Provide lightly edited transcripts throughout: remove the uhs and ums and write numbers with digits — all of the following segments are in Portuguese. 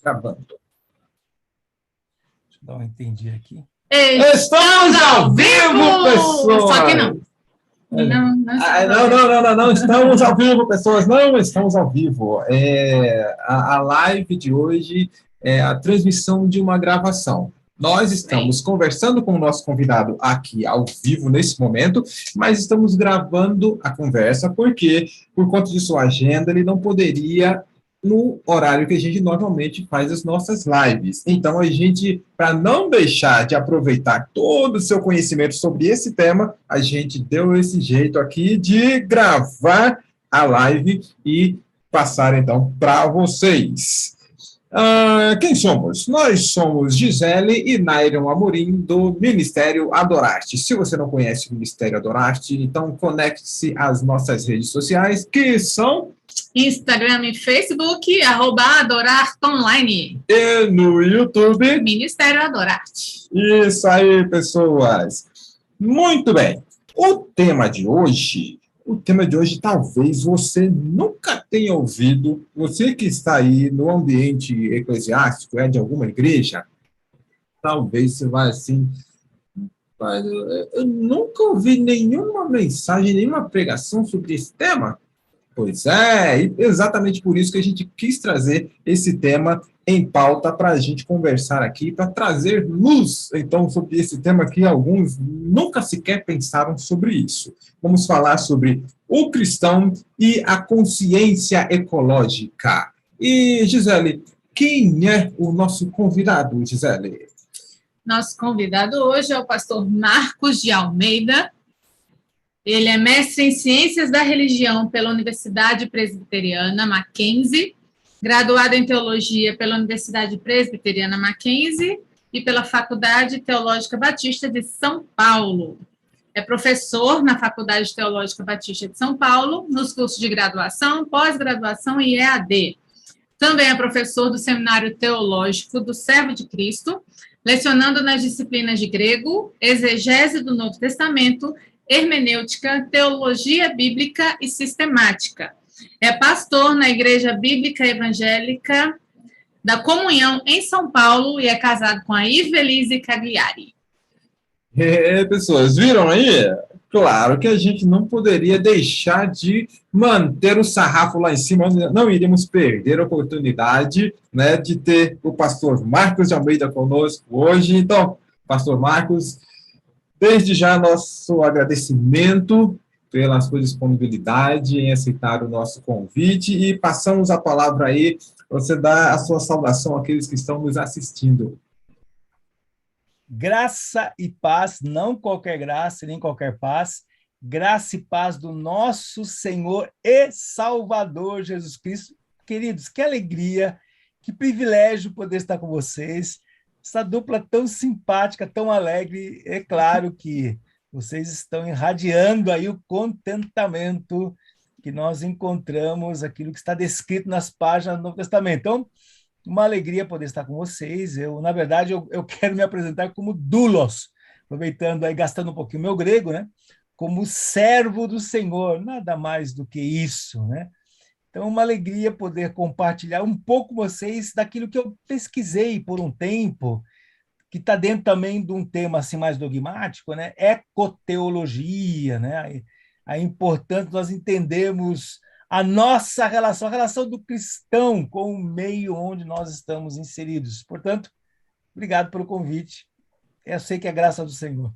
Gravando. Deixa eu dar um entendi aqui. Estamos ao vivo, pessoas! Só que não. Não estamos ao vivo, pessoas, não estamos ao vivo. A live de hoje é a transmissão de uma gravação. Nós estamos conversando com o nosso convidado aqui ao vivo nesse momento, mas estamos gravando a conversa porque, por conta de sua agenda, ele não poderia no horário que a gente normalmente faz as nossas lives. Então, a gente, para não deixar de aproveitar todo o seu conhecimento sobre esse tema, a gente deu esse jeito aqui de gravar a live e passar, então, para vocês. Quem somos? Nós somos Gisele e Nairon Amorim, do Ministério Adorarte. Se você não conhece o Ministério Adorarte, então conecte-se às nossas redes sociais, que são Instagram e Facebook, @adorarteonline. E no YouTube, Ministério Adorarte. Isso aí, pessoas. Muito bem. O tema de hoje talvez você nunca tenha ouvido, você que está aí no ambiente eclesiástico, de alguma igreja, talvez você vai assim, mas eu nunca ouvi nenhuma mensagem, nenhuma pregação sobre esse tema. Pois é, e exatamente por isso que a gente quis trazer esse tema em pauta para a gente conversar aqui, para trazer luz, então, sobre esse tema que alguns nunca sequer pensaram sobre isso. Vamos falar sobre o cristão e a consciência ecológica. E, Gisele, quem é o nosso convidado, Gisele? Nosso convidado hoje é o pastor Marcos de Almeida. Ele é mestre em Ciências da Religião pela Universidade Presbiteriana Mackenzie, graduado em Teologia pela Universidade Presbiteriana Mackenzie e pela Faculdade Teológica Batista de São Paulo. É professor na Faculdade Teológica Batista de São Paulo, nos cursos de graduação, pós-graduação e EAD. Também é professor do Seminário Teológico do Servo de Cristo, lecionando nas disciplinas de grego, exegese do Novo Testamento, hermenêutica, teologia bíblica e sistemática. É pastor na Igreja Bíblica Evangélica da Comunhão em São Paulo e é casado com a Ivelise Cagliari. Pessoas, viram aí? Claro que a gente não poderia deixar de manter o sarrafo lá em cima, não iríamos perder a oportunidade, né, de ter o pastor Marcos de Almeida conosco hoje. Então, pastor Marcos, desde já nosso agradecimento pela sua disponibilidade em aceitar o nosso convite e passamos a palavra aí, você dá a sua saudação àqueles que estão nos assistindo. Graça e paz, não qualquer graça, nem qualquer paz, graça e paz do nosso Senhor e Salvador Jesus Cristo. Queridos, que alegria, que privilégio poder estar com vocês, essa dupla tão simpática, tão alegre. É claro que vocês estão irradiando aí o contentamento que nós encontramos, aquilo que está descrito nas páginas do Novo Testamento. Então, uma alegria poder estar com vocês. Na verdade, eu quero me apresentar como doulos, aproveitando aí, gastando um pouquinho meu grego, né? Como servo do Senhor, nada mais do que isso, né? Então, uma alegria poder compartilhar um pouco com vocês daquilo que eu pesquisei por um tempo, que está dentro também de um tema assim, mais dogmático, né? Ecoteologia, né? É importante nós entendermos a nossa relação, a relação do cristão com o meio onde nós estamos inseridos. Portanto, obrigado pelo convite. Eu sei que é graça do Senhor.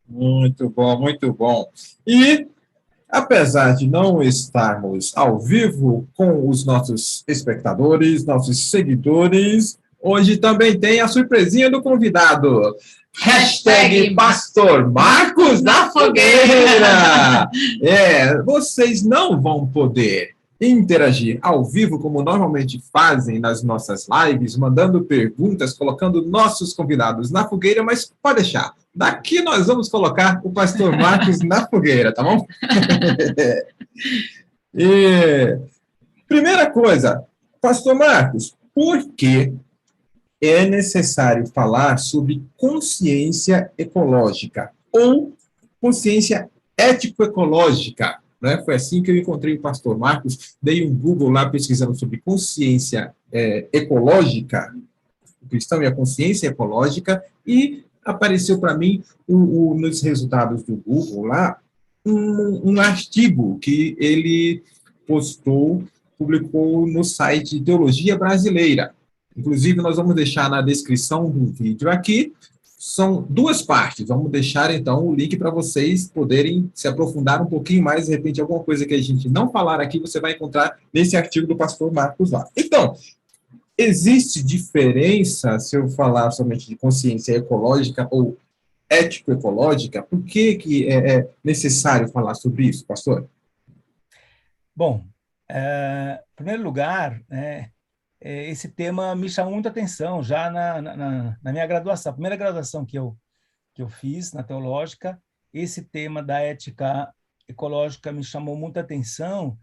Muito bom, muito bom. E, apesar de não estarmos ao vivo com os nossos espectadores, nossos seguidores, hoje também tem a surpresinha do convidado. Hashtag Pastor Marcos na Fogueira. Vocês não vão poder interagir ao vivo como normalmente fazem nas nossas lives, mandando perguntas, colocando nossos convidados na fogueira, mas pode deixar. Daqui nós vamos colocar o Pastor Marcos na fogueira, tá bom? Primeira coisa, Pastor Marcos, por que é necessário falar sobre consciência ecológica ou consciência ético-ecológica? né? Foi assim que eu encontrei o pastor Marcos, dei um Google lá pesquisando sobre consciência ecológica, o cristão e a consciência ecológica, e apareceu para mim, nos resultados do Google lá, um artigo que ele publicou no site Teologia Brasileira. Inclusive, nós vamos deixar na descrição do vídeo aqui, são duas partes. Vamos deixar, então, o link para vocês poderem se aprofundar um pouquinho mais. De repente, alguma coisa que a gente não falar aqui, você vai encontrar nesse artigo do pastor Marcos lá. Então, existe diferença, se eu falar somente de consciência ecológica ou ético-ecológica? Por que é necessário falar sobre isso, pastor? Bom, em primeiro lugar, esse tema me chamou muita atenção já na minha graduação. A primeira graduação que eu fiz na teológica, esse tema da ética ecológica me chamou muita atenção,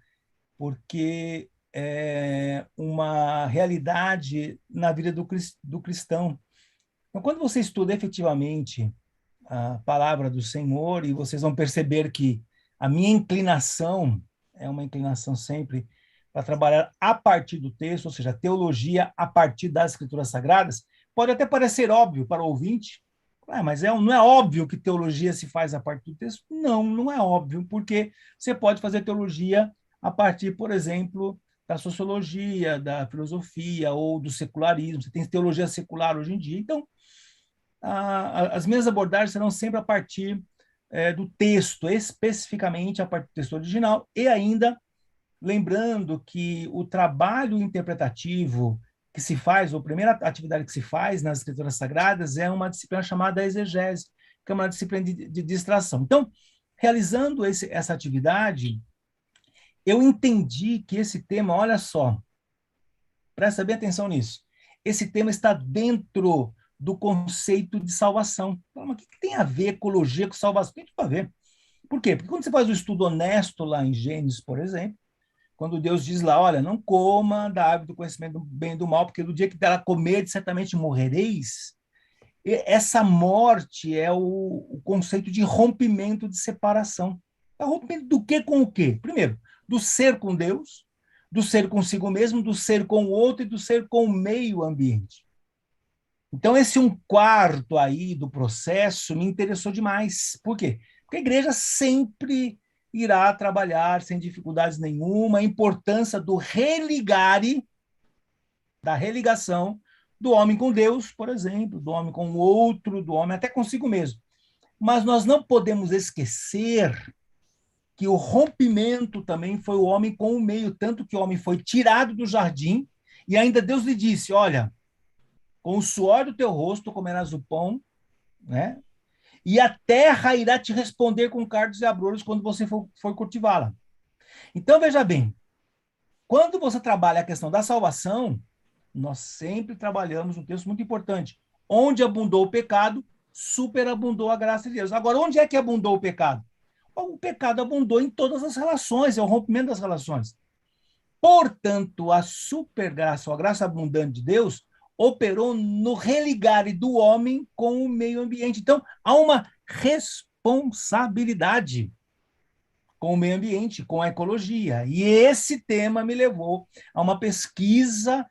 porque é uma realidade na vida do cristão. Então, quando você estuda efetivamente a palavra do Senhor, e vocês vão perceber que a minha inclinação é uma inclinação sempre para trabalhar a partir do texto, ou seja, teologia a partir das Escrituras Sagradas, pode até parecer óbvio para o ouvinte, mas não é óbvio que teologia se faz a partir do texto? Não, não é óbvio, porque você pode fazer teologia a partir, por exemplo, da sociologia, da filosofia ou do secularismo. Você tem teologia secular hoje em dia. Então, as minhas abordagens serão sempre a partir do texto, especificamente a partir do texto original, e ainda lembrando que o trabalho interpretativo que se faz, ou a primeira atividade que se faz nas Escrituras Sagradas é uma disciplina chamada exegese, que é uma disciplina de distração. Então, realizando essa atividade, eu entendi que esse tema, olha só, presta bem atenção nisso, esse tema está dentro do conceito de salvação. Mas o que tem a ver ecologia com salvação? Tem tudo a ver. Por quê? Porque quando você faz um estudo honesto lá em Gênesis, por exemplo, quando Deus diz lá, olha, não coma da árvore do conhecimento do bem e do mal, porque no dia que dela comerdes, certamente morrereis. E essa morte é o conceito de rompimento, de separação. É rompimento do que com o quê? Primeiro, do ser com Deus, do ser consigo mesmo, do ser com o outro e do ser com o meio ambiente. Então, esse um quarto aí do processo me interessou demais. Por quê? Porque a igreja sempre irá trabalhar sem dificuldades nenhuma a importância do religare, da religação do homem com Deus, por exemplo, do homem com o outro, do homem até consigo mesmo. Mas nós não podemos esquecer que o rompimento também foi o homem com o meio, tanto que o homem foi tirado do jardim e ainda Deus lhe disse, olha, com o suor do teu rosto comerás o pão, né? E a terra irá te responder com cardos e abrolhos quando você for cultivá-la. Então, veja bem, quando você trabalha a questão da salvação, nós sempre trabalhamos um texto muito importante. Onde abundou o pecado, superabundou a graça de Deus. Agora, onde é que abundou o pecado? O pecado abundou em todas as relações, é o rompimento das relações. Portanto, a supergraça, a graça abundante de Deus, operou no religare do homem com o meio ambiente. Então, há uma responsabilidade com o meio ambiente, com a ecologia. E esse tema me levou a uma pesquisa,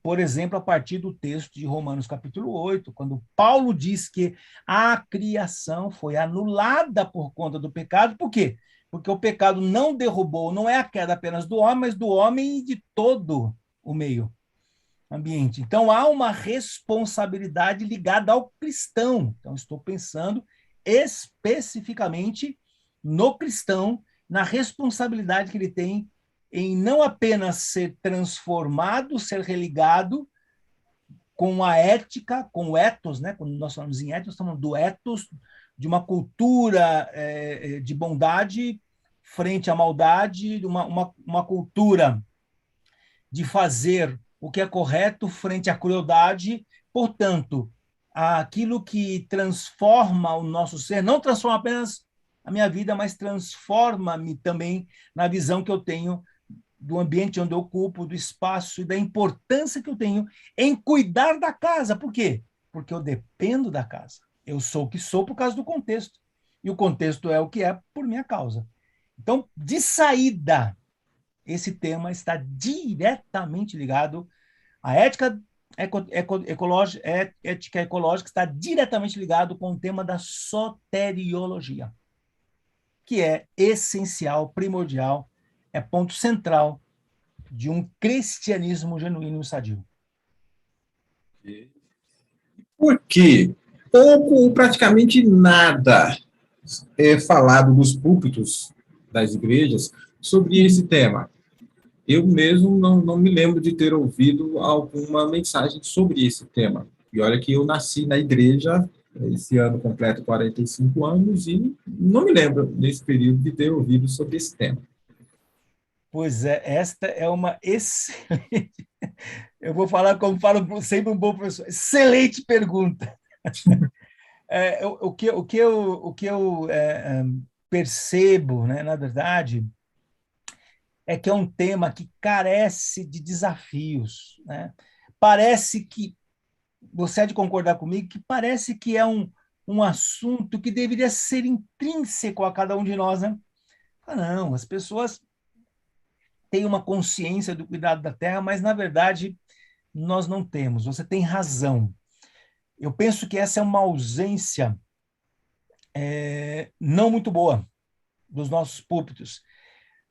por exemplo, a partir do texto de Romanos capítulo 8, quando Paulo diz que a criação foi anulada por conta do pecado. Por quê? Porque o pecado não derrubou, não é a queda apenas do homem, mas do homem e de todo o meio ambiente. Então, há uma responsabilidade ligada ao cristão. Então, estou pensando especificamente no cristão, na responsabilidade que ele tem em não apenas ser transformado, ser religado com a ética, com o ethos, né? Quando nós falamos em ethos, estamos falando do ethos, de uma cultura de bondade frente à maldade, uma cultura de fazer o que é correto frente à crueldade. Portanto, aquilo que transforma o nosso ser, não transforma apenas a minha vida, mas transforma-me também na visão que eu tenho do ambiente onde eu ocupo, do espaço e da importância que eu tenho em cuidar da casa. Por quê? Porque eu dependo da casa. Eu sou o que sou por causa do contexto. E o contexto é o que é por minha causa. Então, de saída, esse tema está diretamente ligado à ética ecológica, ética ecológica está diretamente ligado com o tema da soteriologia, que é essencial, primordial, é ponto central de um cristianismo genuíno e sadio. Por quê? Pouco ou praticamente nada é falado dos púlpitos das igrejas sobre esse tema. Eu mesmo não me lembro de ter ouvido alguma mensagem sobre esse tema. E olha que eu nasci na igreja, esse ano completo 45 anos, e não me lembro, nesse período, de ter ouvido sobre esse tema. Pois é, esta é uma excelente... Eu vou falar como falo sempre um bom professor. Excelente pergunta. O que eu percebo, né, na verdade, é que é um tema que carece de desafios, né? Parece que, você há de concordar comigo, que parece que é um assunto que deveria ser intrínseco a cada um de nós, né? Não, as pessoas têm uma consciência do cuidado da terra, mas, na verdade, nós não temos. Você tem razão. Eu penso que essa é uma ausência não muito boa dos nossos púlpitos.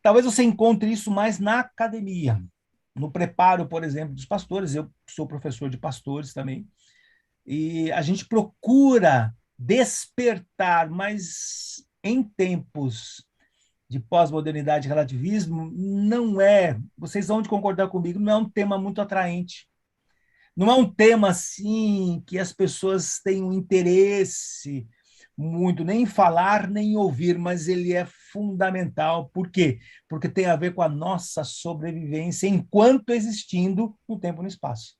Talvez você encontre isso mais na academia, no preparo, por exemplo, dos pastores. Eu sou professor de pastores também, e a gente procura despertar, mas em tempos de pós-modernidade e relativismo, não é, vocês vão de concordar comigo, não é um tema muito atraente. Não é um tema assim que as pessoas têm um interesse muito nem em falar nem em ouvir, mas ele é fundamental. Por quê? Porque tem a ver com a nossa sobrevivência enquanto existindo no tempo e no espaço.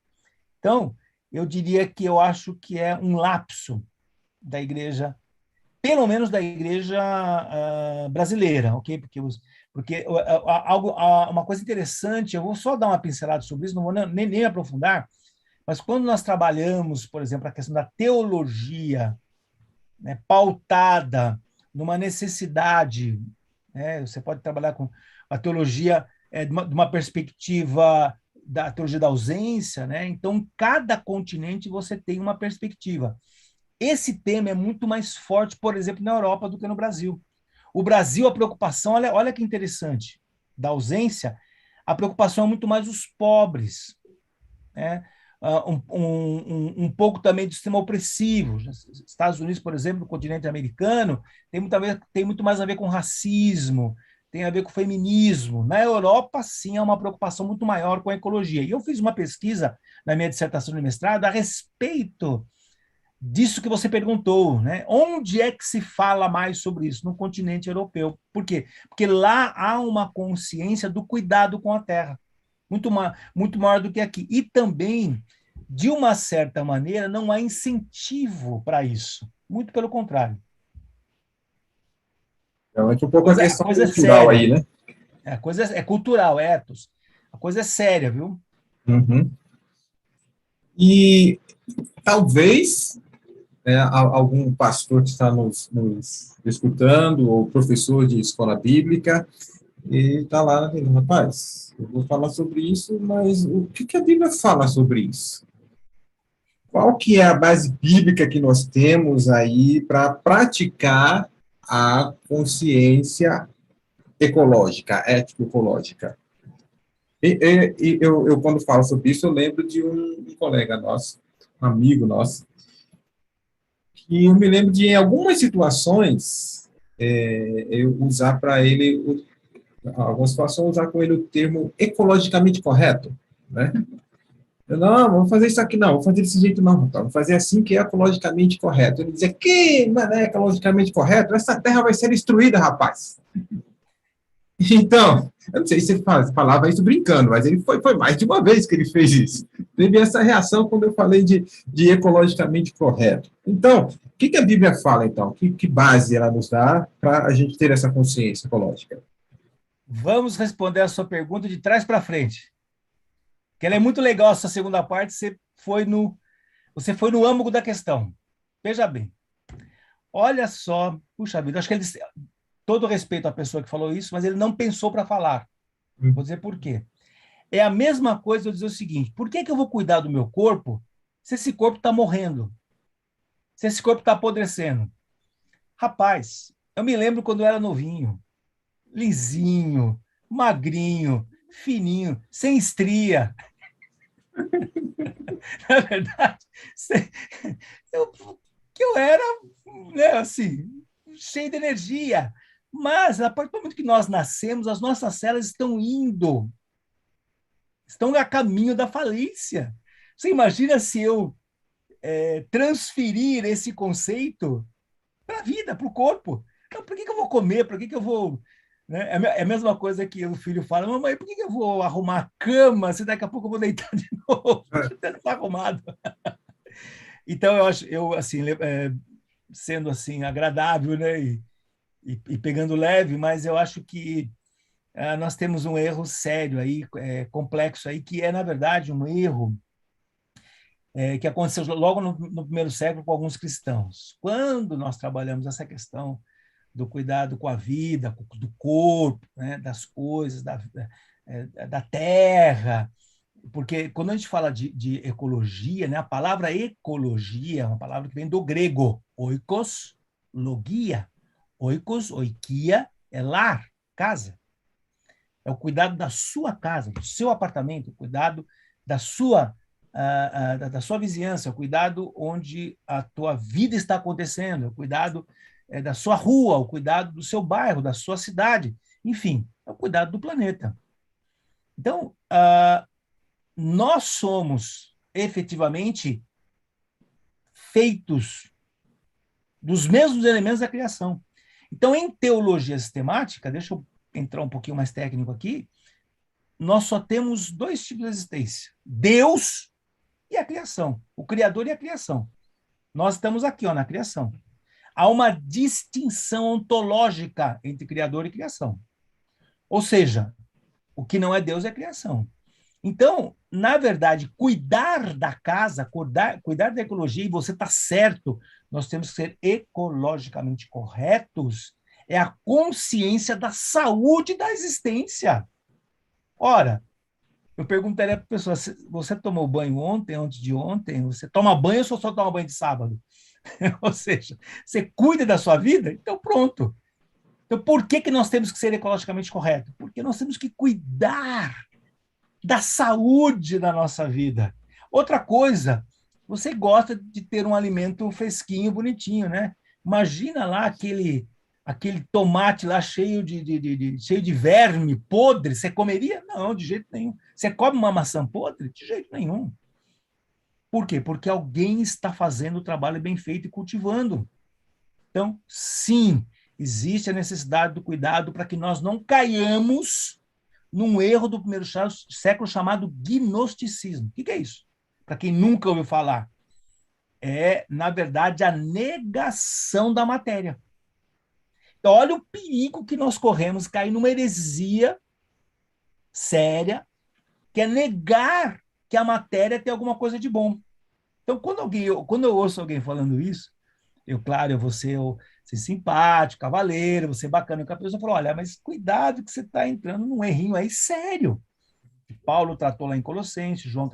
Então, eu diria que eu acho que é um lapso da igreja, pelo menos da igreja brasileira, ok? Porque uma coisa interessante, eu vou só dar uma pincelada sobre isso, não vou nem aprofundar, mas quando nós trabalhamos, por exemplo, a questão da teologia, né, pautada numa necessidade, né, você pode trabalhar com a teologia de uma perspectiva da teologia da ausência, né? Então, cada continente você tem uma perspectiva. Esse tema é muito mais forte, por exemplo, na Europa do que no Brasil. O Brasil, a preocupação, olha que interessante, da ausência, a preocupação é muito mais os pobres, né? Um pouco também do sistema opressivo. Estados Unidos, por exemplo, no continente americano, tem muito mais a ver com racismo, tem a ver com feminismo. Na Europa, sim, há uma preocupação muito maior com a ecologia. E eu fiz uma pesquisa na minha dissertação de mestrado a respeito disso que você perguntou, né? Onde é que se fala mais sobre isso? No continente europeu. Por quê? Porque lá há uma consciência do cuidado com a terra, muito maior do que aqui. E também, de uma certa maneira, não há incentivo para isso. Muito pelo contrário. Realmente um pouco a questão cultural cultural aí, né? A coisa é cultural, é ethos. A coisa é séria, viu? Uhum. E talvez algum pastor que está nos escutando, ou professor de escola bíblica, e está lá, rapaz, eu vou falar sobre isso, mas o que a Bíblia fala sobre isso? Qual que é a base bíblica que nós temos aí para praticar a consciência ecológica, ético-ecológica? Eu, quando falo sobre isso, eu lembro de um colega nosso, um amigo nosso, que eu me lembro de, em algumas situações, eu usar para ele, algumas situações, usar com ele o termo ecologicamente correto, né? Eu, não, vamos fazer isso aqui, não, vamos fazer desse jeito, não, vamos fazer assim que é ecologicamente correto. Ele dizia, que não é ecologicamente correto? Essa terra vai ser destruída, rapaz. Então, eu não sei se ele falava isso brincando, mas ele foi mais de uma vez que ele fez isso. Teve essa reação quando eu falei de ecologicamente correto. Então, o que a Bíblia fala, então? Que base ela nos dá para a gente ter essa consciência ecológica? Vamos responder a sua pergunta de trás para frente. Que ela é muito legal, essa segunda parte, você foi no âmago da questão. Veja bem. Olha só, puxa vida, acho que todo respeito à pessoa que falou isso, mas ele não pensou para falar. Vou dizer por quê. É a mesma coisa eu dizer o seguinte: por que eu vou cuidar do meu corpo se esse corpo está morrendo? Se esse corpo está apodrecendo? Rapaz, eu me lembro quando eu era novinho, lisinho, magrinho, fininho, sem estria. Na verdade, eu, que eu era, né, assim, cheio de energia. Mas, a partir do momento que nós nascemos, as nossas células estão a caminho da falência. Você imagina se eu transferir esse conceito para a vida, para o corpo? Então, por que eu vou comer? Por que eu vou... Né? É a mesma coisa que o filho fala: mamãe, por que eu vou arrumar a cama se daqui a pouco eu vou deitar de novo? Não está arrumado. Então, eu assim, sendo assim agradável, né, e pegando leve, mas eu acho que nós temos um erro sério aí, complexo aí, que é, na verdade, um erro que aconteceu logo no primeiro século com alguns cristãos. Quando nós trabalhamos essa questão do cuidado com a vida, do corpo, né, das coisas, da terra, porque quando a gente fala de ecologia, né, a palavra ecologia é uma palavra que vem do grego, oikos, logia. Oikos, oikia, é lar, casa. É o cuidado da sua casa, do seu apartamento, o cuidado da sua vizinhança, o cuidado onde a tua vida está acontecendo, o cuidado da sua rua, o cuidado do seu bairro, da sua cidade, enfim, é o cuidado do planeta. Então, nós somos efetivamente feitos dos mesmos elementos da criação. Então, em teologia sistemática, deixa eu entrar um pouquinho mais técnico aqui, nós só temos dois tipos de existência: Deus e a criação, o Criador e a criação. Nós estamos aqui, na criação. Há uma distinção ontológica entre Criador e criação. Ou seja, o que não é Deus é criação. Então, na verdade, cuidar da casa, cuidar da ecologia, e você está certo, nós temos que ser ecologicamente corretos, é a consciência da saúde da existência. Ora, eu perguntaria para a pessoa: você tomou banho ontem, antes de ontem? Você toma banho ou só toma banho de sábado? Ou seja, você cuida da sua vida? Então, pronto. Então, por que nós temos que ser ecologicamente corretos? Porque nós temos que cuidar da saúde da nossa vida. Outra coisa, você gosta de ter um alimento fresquinho, bonitinho, né? Imagina lá aquele tomate lá cheio de verme, podre, você comeria? Não, de jeito nenhum. Você come uma maçã podre? De jeito nenhum. Por quê? Porque alguém está fazendo o trabalho bem feito e cultivando. Então, sim, existe a necessidade do cuidado para que nós não caiamos num erro do primeiro século chamado gnosticismo. O que é isso? Para quem nunca ouviu falar, é, na verdade, a negação da matéria. Então, olha o perigo que nós corremos cair numa heresia séria, que é negar que a matéria tem alguma coisa de bom. Então, quando eu ouço alguém falando isso, claro, eu vou ser simpático, cavaleiro, vou ser bacana com a pessoa, eu falo: olha, mas cuidado que você está entrando num errinho aí sério. Paulo tratou lá em Colossenses, João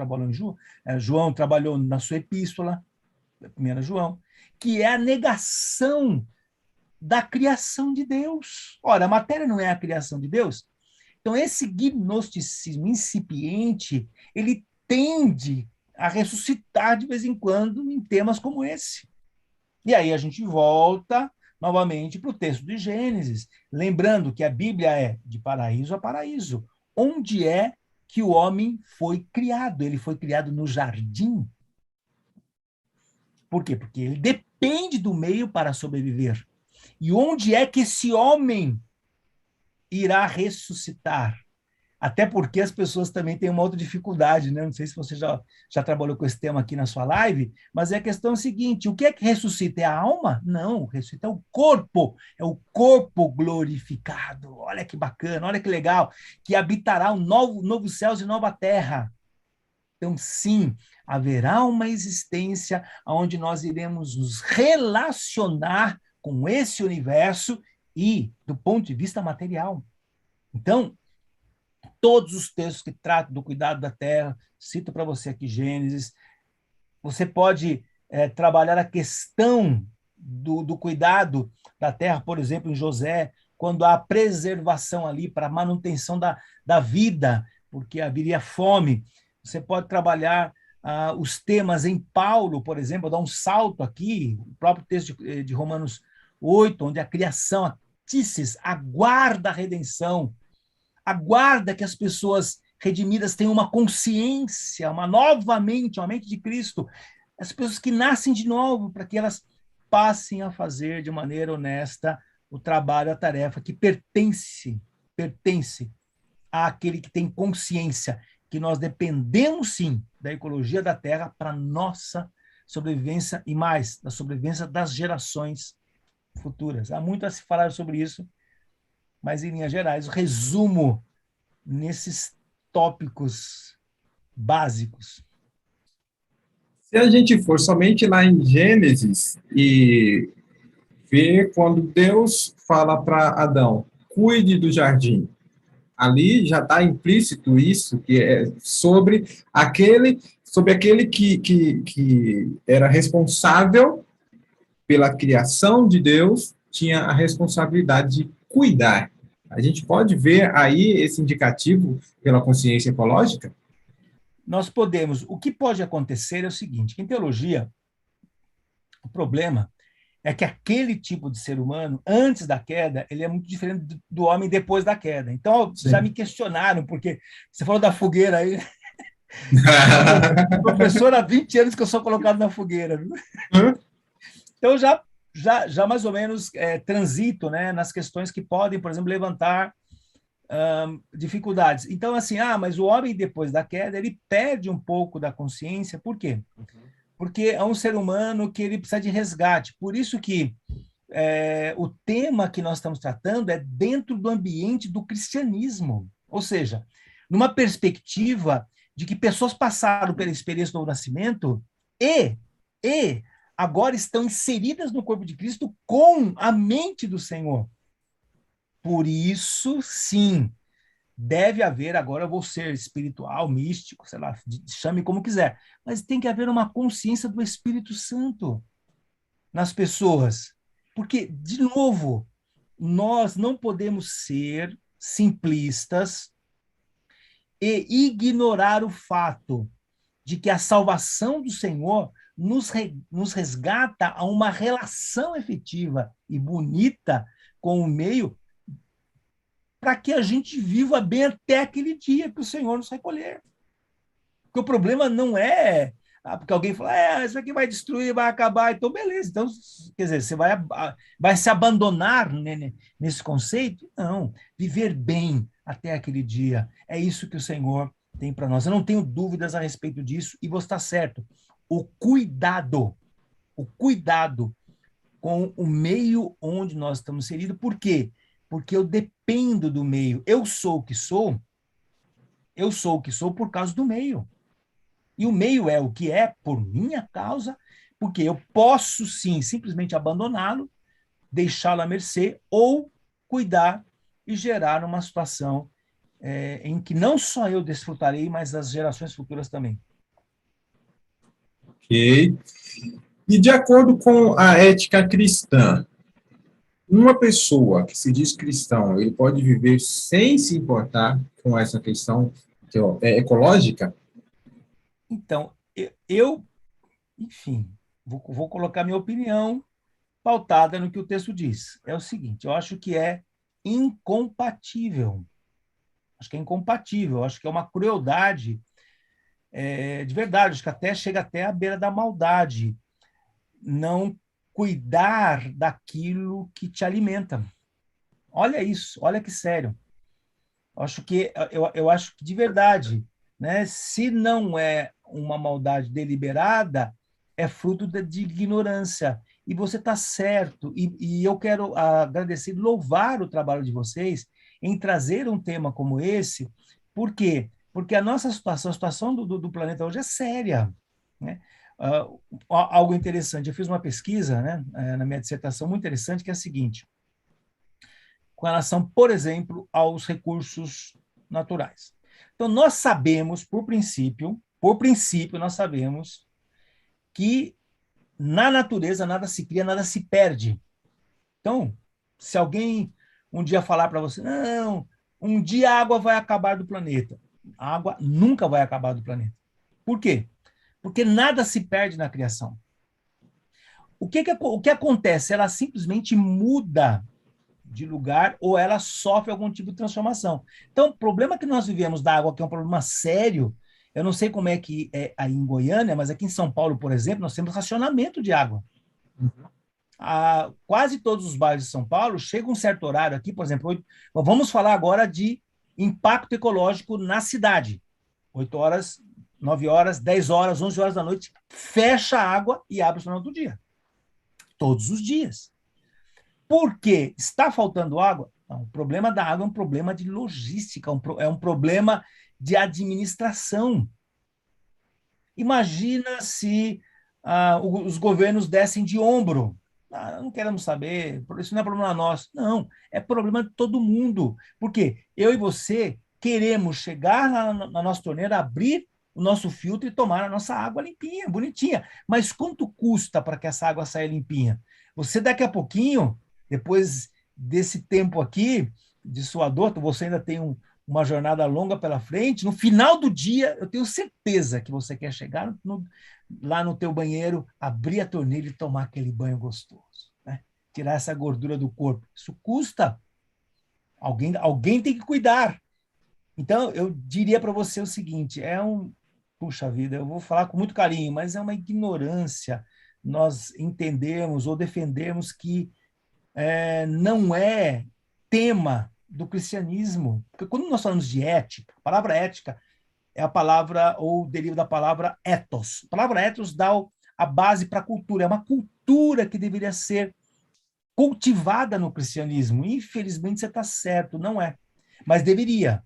trabalhou na sua epístola, 1 João, que é a negação da criação de Deus. Ora, a matéria não é a criação de Deus? Então, esse gnosticismo incipiente, ele tende a ressuscitar de vez em quando em temas como esse. E aí a gente volta novamente para o texto de Gênesis, lembrando que a Bíblia é de paraíso a paraíso. Onde é que o homem foi criado? Ele foi criado no jardim. Por quê? Porque ele depende do meio para sobreviver. E onde é que esse homem irá ressuscitar? Até porque as pessoas também têm uma outra dificuldade, né? Não sei se você já trabalhou com esse tema aqui na sua live, mas a questão é a seguinte: o que é que ressuscita? É a alma? Não, ressuscita é o corpo glorificado. Olha que bacana, olha que legal, que habitará um novo céus e nova terra. Então, sim, haverá uma existência onde nós iremos nos relacionar com esse universo e do ponto de vista material. Então, todos os textos que tratam do cuidado da terra, cito para você aqui Gênesis, você pode trabalhar a questão do cuidado da terra, por exemplo, em José, quando há preservação ali para a manutenção da vida, porque haveria fome. Você pode trabalhar os temas em Paulo, por exemplo, dar um salto aqui, o próprio texto de Romanos 8, onde a criação, a Tícis, aguarda a redenção, aguarda que as pessoas redimidas tenham uma consciência, uma nova mente, uma mente de Cristo, as pessoas que nascem de novo, para que elas passem a fazer de maneira honesta o trabalho, a tarefa que pertence àquele que tem consciência que nós dependemos, sim, da ecologia da Terra para nossa sobrevivência e mais, da sobrevivência das gerações futuras. Há muito a se falar sobre isso, mas, em linhas gerais, o resumo nesses tópicos básicos. Se a gente for somente lá em Gênesis e ver quando Deus fala para Adão, cuide do jardim, ali já está implícito isso, que é sobre aquele que era responsável pela criação de Deus, tinha a responsabilidade de cuidar. A gente pode ver aí esse indicativo pela consciência ecológica? Nós podemos. O que pode acontecer é o seguinte: em teologia, o problema é que aquele tipo de ser humano, antes da queda, ele é muito diferente do homem depois da queda. Então, sim, já me questionaram, porque você falou da fogueira aí. Professor, há 20 anos que eu sou colocado na fogueira. Viu? Então, já mais ou menos transito, né, nas questões que podem, por exemplo, levantar dificuldades. Então, assim, mas o homem, depois da queda, ele perde um pouco da consciência. Por quê? Porque é um ser humano que ele precisa de resgate. Por isso que o tema que nós estamos tratando é dentro do ambiente do cristianismo. Ou seja, numa perspectiva de que pessoas passaram pela experiência do novo nascimento e agora estão inseridas no corpo de Cristo com a mente do Senhor. Por isso, sim, deve haver, agora eu vou ser espiritual, místico, sei lá, chame como quiser, mas tem que haver uma consciência do Espírito Santo nas pessoas. Porque, de novo, nós não podemos ser simplistas e ignorar o fato de que a salvação do Senhor nos resgata a uma relação efetiva e bonita com o meio, para que a gente viva bem até aquele dia que o Senhor nos recolher. Porque o problema não é porque alguém fala, isso aqui vai destruir, vai acabar, então beleza. Então, quer dizer, você vai se abandonar nesse conceito? Não. Viver bem até aquele dia. É isso que o Senhor tem para nós. Eu não tenho dúvidas a respeito disso, e você está certo. O cuidado com o meio onde nós estamos inseridos. Por quê? Porque eu dependo do meio. Eu sou o que sou por causa do meio. E o meio é o que é por minha causa, porque eu posso, sim, simplesmente abandoná-lo, deixá-lo à mercê, ou cuidar e gerar uma situação em que não só eu desfrutarei, mas as gerações futuras também. Ok. E de acordo com a ética cristã, uma pessoa que se diz cristão, ele pode viver sem se importar com essa questão ecológica? Então, enfim, vou colocar minha opinião pautada no que o texto diz. É o seguinte, eu acho que é incompatível. Acho que é incompatível, acho que é uma crueldade de verdade, acho que chega até à beira da maldade não cuidar daquilo que te alimenta. Olha isso, olha que sério. Eu acho que de verdade, né, se não é uma maldade deliberada, é fruto de ignorância. E você está certo, e eu quero agradecer, louvar o trabalho de vocês em trazer um tema como esse. Por quê? Porque a situação do planeta hoje é séria, né? Algo interessante, eu fiz uma pesquisa, né, na minha dissertação, muito interessante, que é a seguinte: com relação, por exemplo, aos recursos naturais. Então, nós sabemos, por princípio, nós sabemos que na natureza nada se cria, nada se perde. Então, se alguém um dia falar para você, não, um dia a água vai acabar do planeta. A água nunca vai acabar do planeta. Por quê? Porque nada se perde na criação. O que acontece? Ela simplesmente muda de lugar ou ela sofre algum tipo de transformação. Então, o problema que nós vivemos da água, que é um problema sério, eu não sei como é que é aí em Goiânia, mas aqui em São Paulo, por exemplo, nós temos racionamento de água. Quase todos os bairros de São Paulo chega um certo horário aqui, por exemplo, vamos falar agora de impacto ecológico na cidade. 8 horas, 9 horas, 10 horas, 11 horas da noite, fecha a água e abre o final do dia. Todos os dias. Por quê? Está faltando água? Não, o problema da água é um problema de logística, é um problema de administração. Imagina se os governos dessem de ombro. Não queremos saber, isso não é problema nosso. Não, é problema de todo mundo. Porque eu e você queremos chegar na nossa torneira, abrir o nosso filtro e tomar a nossa água limpinha, bonitinha. Mas quanto custa para que essa água saia limpinha? Você daqui a pouquinho, depois desse tempo aqui, de sua dor, você ainda tem uma jornada longa pela frente, no final do dia, eu tenho certeza que você quer chegar lá no teu banheiro, abrir a torneira e tomar aquele banho gostoso, né? Tirar essa gordura do corpo. Isso custa. Alguém tem que cuidar. Então, eu diria para você o seguinte, puxa vida, eu vou falar com muito carinho, mas é uma ignorância nós entendermos ou defendermos que não é tema do cristianismo. Porque quando nós falamos de ética, a palavra ética é a palavra, ou deriva da palavra ethos. A palavra ethos dá a base para a cultura. É uma cultura que deveria ser cultivada no cristianismo. Infelizmente, você está certo, não é. Mas deveria.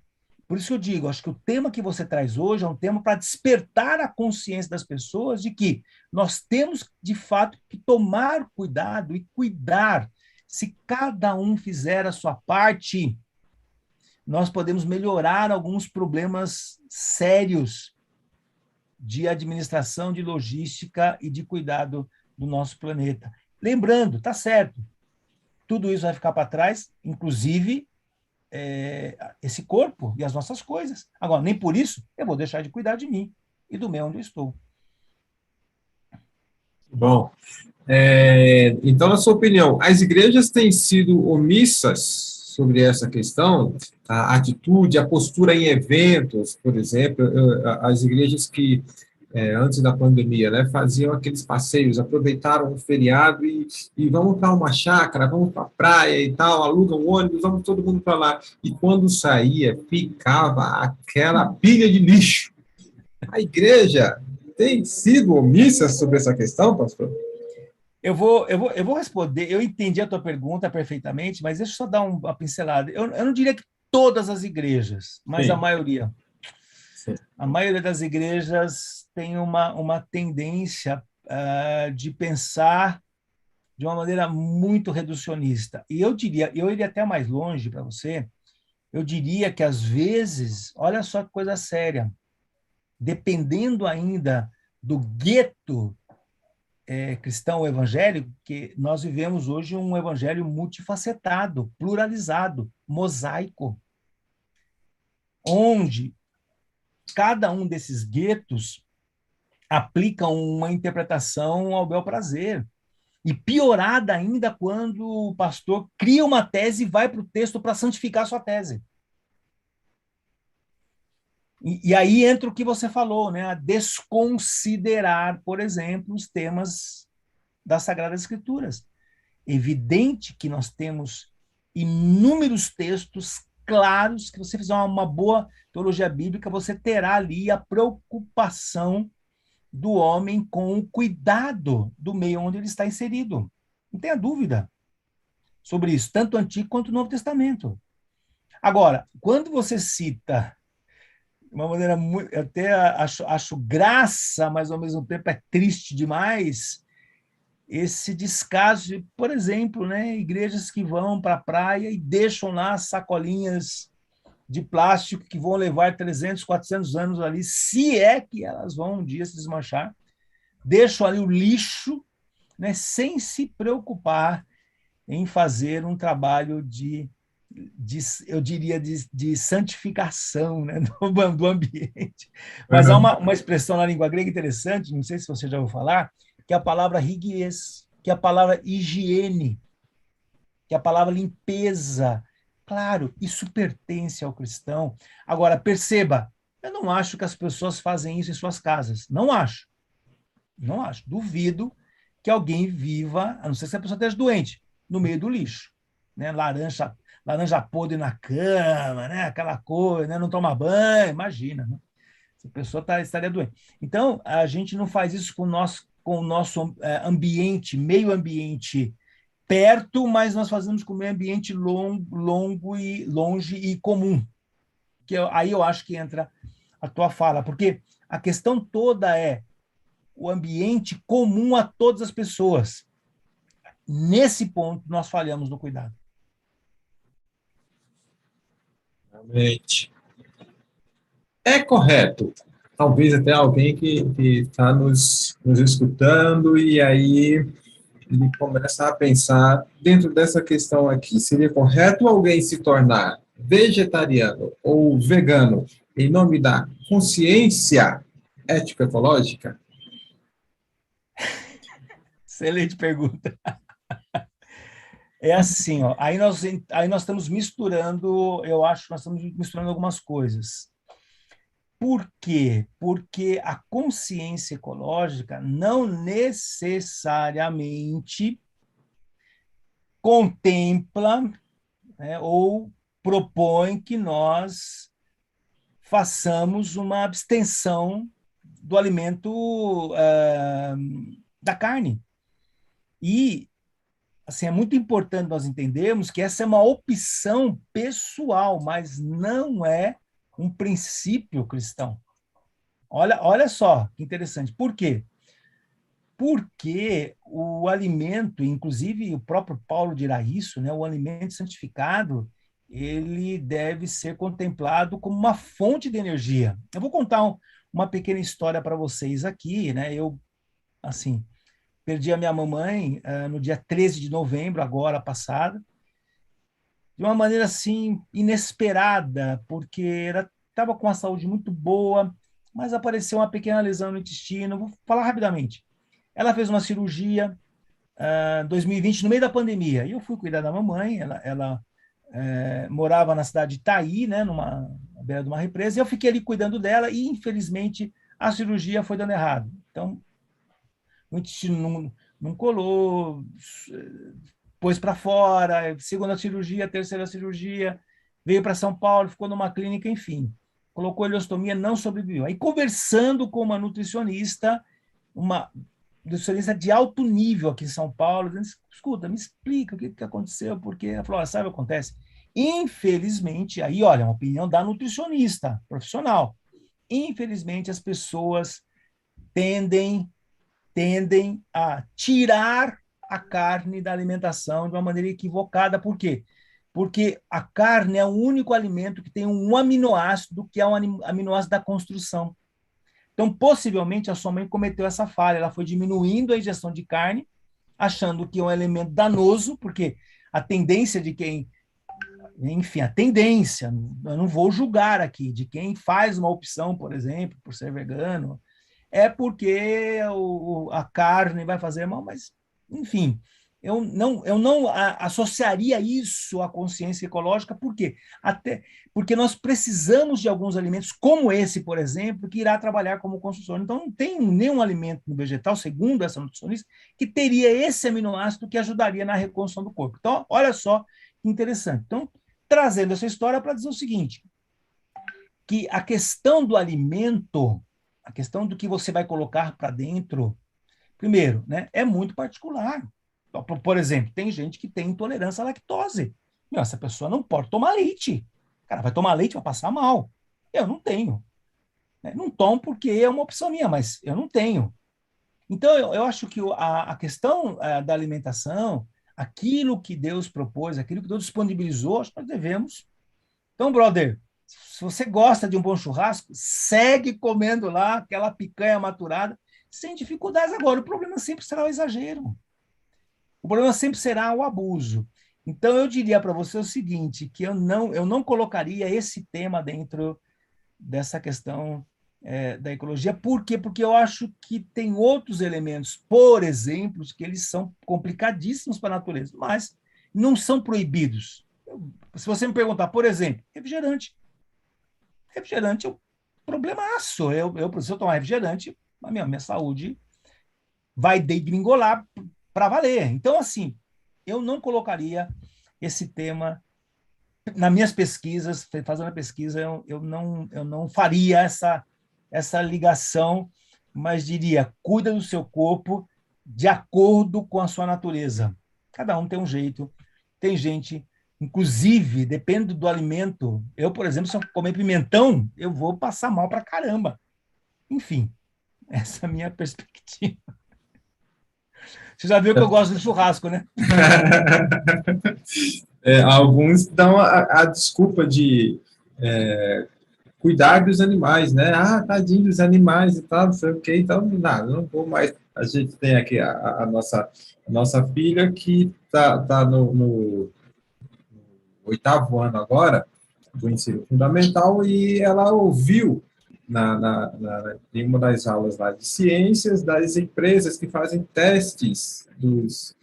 Por isso que eu digo, acho que o tema que você traz hoje é um tema para despertar a consciência das pessoas de que nós temos, de fato, que tomar cuidado e cuidar. Se cada um fizer a sua parte, nós podemos melhorar alguns problemas sérios de administração, de logística e de cuidado do nosso planeta. Lembrando, tá certo, tudo isso vai ficar para trás, inclusive esse corpo e as nossas coisas. Agora, nem por isso eu vou deixar de cuidar de mim e do meio onde eu estou. Bom, então, na sua opinião, as igrejas têm sido omissas sobre essa questão? A atitude, a postura em eventos, por exemplo, as igrejas que, antes da pandemia, né, faziam aqueles passeios, aproveitaram o feriado e vamos para uma chácara, vamos para a praia e tal, alugam um ônibus, vamos todo mundo para lá. E quando saía, ficava aquela pilha de lixo. A igreja tem sido omissa sobre essa questão, pastor? Eu vou responder. Eu entendi a tua pergunta perfeitamente, mas deixa eu só dar uma pincelada. Eu não diria que todas as igrejas, mas Sim. a maioria. Sim. A maioria das igrejas tem uma tendência de pensar de uma maneira muito reducionista. E eu iria até mais longe para você, eu diria que, às vezes, olha só que coisa séria, dependendo ainda do gueto cristão evangélico, que nós vivemos hoje um evangelho multifacetado, pluralizado, mosaico, onde cada um desses guetos aplica uma interpretação ao bel prazer. E piorada ainda quando o pastor cria uma tese e vai para o texto para santificar a sua tese. E aí entra o que você falou, né? A desconsiderar, por exemplo, os temas das Sagradas Escrituras. Evidente que nós temos inúmeros textos claros, que você fizer uma boa teologia bíblica, você terá ali a preocupação do homem com o cuidado do meio onde ele está inserido. Não tenha dúvida sobre isso, tanto o Antigo quanto o Novo Testamento. Agora, quando você cita de uma maneira muito, eu até acho graça, mas ao mesmo tempo é triste demais, esse descaso, por exemplo, né, igrejas que vão para a praia e deixam lá sacolinhas de plástico que vão levar 300, 400 anos ali, se é que elas vão um dia se desmanchar, deixam ali o lixo, né, sem se preocupar em fazer um trabalho eu diria, de santificação, né, do ambiente. Mas há uma expressão na língua grega interessante, não sei se você já ouviu falar, que é a palavra higies, que é a palavra higiene, que é a palavra limpeza. Claro, isso pertence ao cristão. Agora, perceba, eu não acho que as pessoas fazem isso em suas casas. Não acho. Não acho. Duvido que alguém viva, a não ser se a pessoa esteja doente, no meio do lixo. Né? Laranja podre na cama, né? Aquela coisa, né? Não toma banho, imagina. Né? Essa pessoa estaria doente. Então, a gente não faz isso com o nosso ambiente, meio ambiente perto, mas nós fazemos com o meio ambiente longe e comum. Aí eu acho que entra a tua fala, porque a questão toda é o ambiente comum a todas as pessoas. Nesse ponto, nós falhamos no cuidado. Realmente. É correto. Talvez até alguém que está nos escutando e aí ele começa a pensar dentro dessa questão aqui. Seria correto alguém se tornar vegetariano ou vegano em nome da consciência ético-ecológica? Excelente pergunta. É assim, ó, aí nós estamos misturando, eu acho que nós estamos misturando algumas coisas. Por quê? Porque a consciência ecológica não necessariamente contempla, né, ou propõe que nós façamos uma abstenção do alimento da carne. E assim, é muito importante nós entendermos que essa é uma opção pessoal, mas não é um princípio cristão. Olha só que interessante. Por quê? Porque o alimento, inclusive o próprio Paulo dirá isso, né? O alimento santificado, ele deve ser contemplado como uma fonte de energia. Eu vou contar uma pequena história para vocês aqui, né? Eu, assim, perdi a minha mamãe no dia 13 de novembro, agora passada, de uma maneira assim inesperada, porque ela estava com a saúde muito boa, mas apareceu uma pequena lesão no intestino. Vou falar rapidamente. Ela fez uma cirurgia em 2020, no meio da pandemia, e eu fui cuidar da mamãe. Ela morava na cidade de Itaí, né, na beira de uma represa, e eu fiquei ali cuidando dela, e infelizmente a cirurgia foi dando errado. Então, o intestino não colou, pôs para fora, segunda cirurgia, terceira cirurgia, veio para São Paulo, ficou numa clínica, enfim. Colocou ileostomia, não sobreviveu. Aí, conversando com uma nutricionista de alto nível aqui em São Paulo, dizendo, escuta, me explica o que aconteceu, porque ela falou, sabe o que acontece? Infelizmente, aí, olha, uma opinião da nutricionista profissional. Infelizmente, as pessoas tendem a tirar a carne da alimentação de uma maneira equivocada. Por quê? Porque a carne é o único alimento que tem um aminoácido, que é um aminoácido da construção. Então, possivelmente, a sua mãe cometeu essa falha. Ela foi diminuindo a ingestão de carne, achando que é um elemento danoso, porque a tendência de quem... Enfim, a tendência, eu não vou julgar aqui, de quem faz uma opção, por exemplo, por ser vegano, é porque a carne vai fazer mal, mas, enfim, eu não associaria isso à consciência ecológica, por quê? Até porque nós precisamos de alguns alimentos, como esse, por exemplo, que irá trabalhar como construtor. Então, não tem nenhum alimento no vegetal, segundo essa nutricionista, que teria esse aminoácido que ajudaria na reconstrução do corpo. Então, olha só que interessante. Então, trazendo essa história para dizer o seguinte, que a questão do alimento, a questão do que você vai colocar para dentro, primeiro, né, é muito particular. Por exemplo, tem gente que tem intolerância à lactose. Meu, essa pessoa não pode tomar leite. Cara, vai tomar leite, vai passar mal. Eu não tenho. Né? Não tomo porque é uma opção minha, mas eu não tenho. Então, eu acho que a questão da alimentação, aquilo que Deus propôs, aquilo que Deus disponibilizou, acho que nós devemos. Então, brother, se você gosta de um bom churrasco, segue comendo lá aquela picanha maturada, sem dificuldades. Agora, o problema sempre será o exagero. O problema sempre será o abuso. Então, eu diria para você o seguinte, que eu não colocaria esse tema dentro dessa questão da ecologia. Por quê? Porque eu acho que tem outros elementos, por exemplo, que eles são complicadíssimos para a natureza, mas não são proibidos. Se você me perguntar, por exemplo, refrigerante. Refrigerante é um problemaço. Se eu tomar refrigerante, a minha saúde vai degringolar para valer. Então, assim, eu não colocaria esse tema nas minhas pesquisas, fazendo a pesquisa, eu não faria essa ligação, mas diria, cuida do seu corpo de acordo com a sua natureza. Cada um tem um jeito. Tem gente, inclusive, depende do alimento. Eu, por exemplo, se eu comer pimentão, eu vou passar mal para caramba. Enfim, essa é a minha perspectiva. Você já viu que eu gosto de churrasco, né? Alguns dão a desculpa de cuidar dos animais, né? Ah, tadinho dos animais e tal, não sei o quê, então, não vou mais. A gente tem aqui a nossa filha que tá no 8º ano agora, do ensino fundamental, e ela ouviu em uma das aulas lá de ciências das empresas que fazem testes dos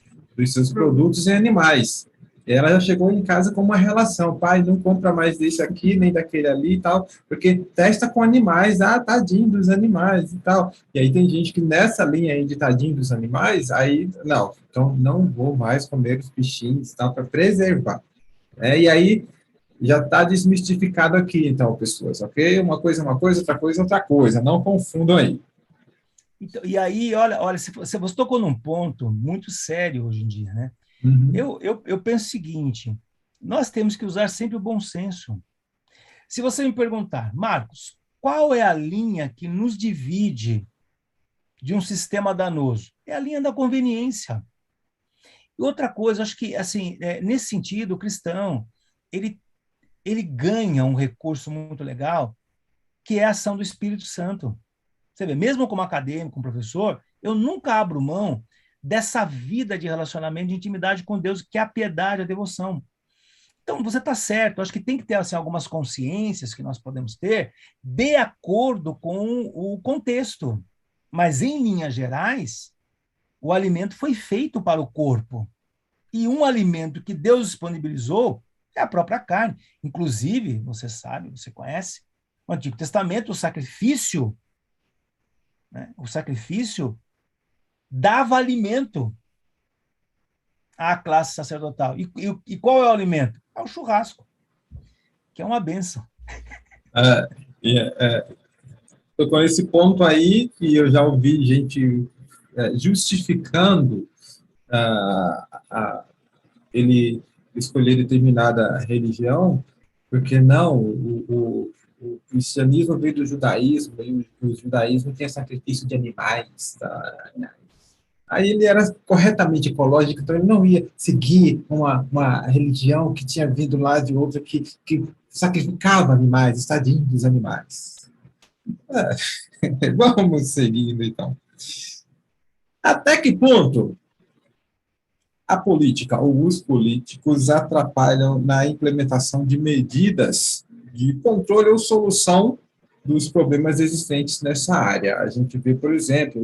seus produtos em animais. Ela já chegou em casa com uma relação, pai, não compra mais desse aqui, nem daquele ali e tal, porque testa com animais, tadinho dos animais e tal. E aí tem gente que nessa linha aí de tadinho dos animais, aí, não, então não vou mais comer os bichinhos e tal, para preservar. E aí já está desmistificado aqui, então, pessoas, ok? Uma coisa é uma coisa, outra coisa, não confundam aí. Então, e aí, olha, você tocou num ponto muito sério hoje em dia, né? Uhum. Eu penso o seguinte, nós temos que usar sempre o bom senso. Se você me perguntar, Marcos, qual é a linha que nos divide de um sistema danoso? É a linha da conveniência. E outra coisa, acho que, assim, nesse sentido, o cristão, ele ganha um recurso muito legal, que é a ação do Espírito Santo. Você vê, mesmo como acadêmico, como professor, eu nunca abro mão dessa vida de relacionamento, de intimidade com Deus, que é a piedade, a devoção. Então, você está certo, acho que tem que ter assim, algumas consciências que nós podemos ter de acordo com o contexto. Mas, em linhas gerais, o alimento foi feito para o corpo. E um alimento que Deus disponibilizou é a própria carne. Inclusive, você sabe, você conhece, no Antigo Testamento, o sacrifício dava alimento à classe sacerdotal. E qual é o alimento? É o churrasco, que é uma benção. Com esse ponto aí, que eu já ouvi gente justificando ele escolher determinada religião, porque não, o cristianismo veio do judaísmo, e o judaísmo tinha sacrifício de animais, tá? Aí ele era corretamente ecológico, então ele não ia seguir uma religião que tinha vindo lá de outra que sacrificava animais, estadinho dos animais. Vamos seguindo, então. Até que ponto a política ou os políticos atrapalham na implementação de medidas de controle ou solução dos problemas existentes nessa área? A gente vê, por exemplo,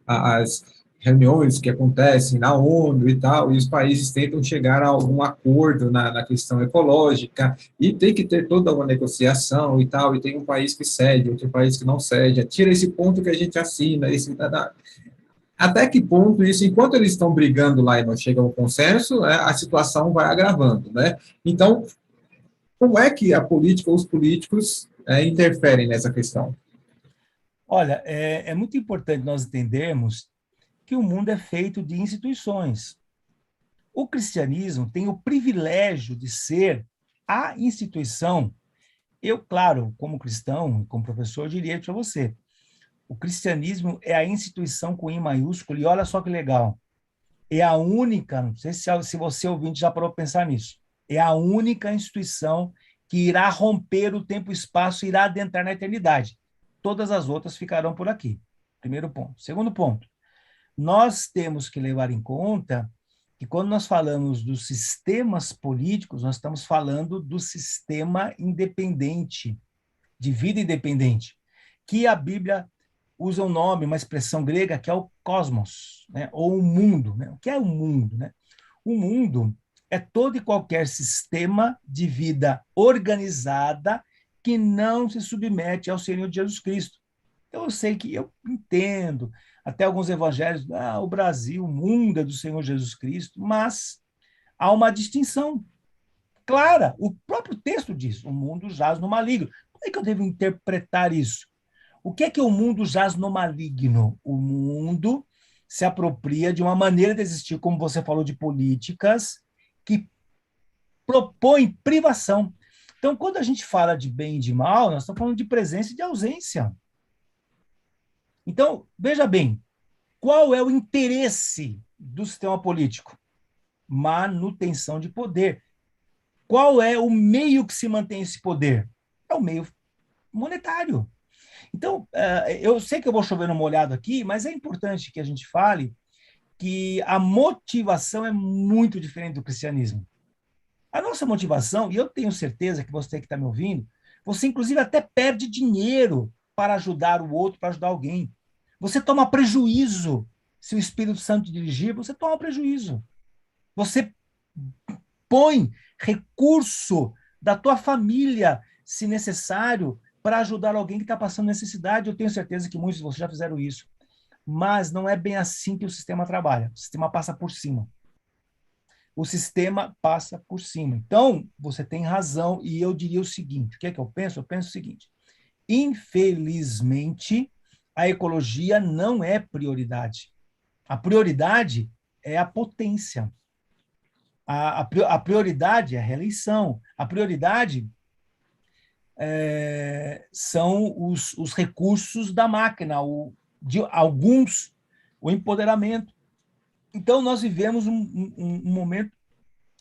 as reuniões que acontecem na ONU e tal, e os países tentam chegar a algum acordo na questão ecológica, e tem que ter toda uma negociação e tal, e tem um país que cede, outro país que não cede, tira esse ponto que a gente assina, até que ponto isso, enquanto eles estão brigando lá e não chegam ao consenso, a situação vai agravando, né? Então, como é que a política ou os políticos interferem nessa questão? Olha, é muito importante nós entendermos que o mundo é feito de instituições. O cristianismo tem o privilégio de ser a instituição. Eu, claro, como cristão, como professor, diria para você, O cristianismo é a instituição com I maiúsculo, e olha só que legal, é a única, não sei se você ouvinte já parou para pensar nisso, é a única instituição que irá romper o tempo e espaço e irá adentrar na eternidade. Todas as outras ficarão por aqui. Primeiro ponto. Segundo ponto, nós temos que levar em conta que quando nós falamos dos sistemas políticos, nós estamos falando do sistema independente, de vida independente, que a Bíblia usa um nome, uma expressão grega, que é o cosmos, né? Ou o mundo. Né? O que é o mundo? Né? O mundo é todo e qualquer sistema de vida organizada que não se submete ao Senhor Jesus Cristo. Então, eu sei que eu entendo, até alguns evangelhos, o Brasil, o mundo é do Senhor Jesus Cristo, mas há uma distinção clara. O próprio texto diz, o mundo jaz no maligno. Como é que eu devo interpretar isso? O que é que o mundo jaz no maligno? O mundo se apropria de uma maneira de existir, como você falou, de políticas que propõem privação. Então, quando a gente fala de bem e de mal, nós estamos falando de presença e de ausência. Então, veja bem, qual é o interesse do sistema político? Manutenção de poder. Qual é o meio que se mantém esse poder? É o meio monetário. Então, eu sei que eu vou chover no molhado aqui, mas é importante que a gente fale que a motivação é muito diferente do cristianismo. A nossa motivação, e eu tenho certeza que você que está me ouvindo, você inclusive até perde dinheiro para ajudar o outro, para ajudar alguém. Você toma prejuízo. Se o Espírito Santo dirigir, você toma prejuízo. Você põe recurso da tua família, se necessário, para ajudar alguém que está passando necessidade. Eu tenho certeza que muitos de vocês já fizeram isso. Mas não é bem assim que o sistema trabalha. O sistema passa por cima. O sistema passa por cima. Então, você tem razão, e eu diria o seguinte, o que é que eu penso? Eu penso o seguinte, infelizmente, a ecologia não é prioridade. A prioridade é a potência. A prioridade é a reeleição. A prioridade são os recursos da máquina, de alguns, o empoderamento. Então, nós vivemos um momento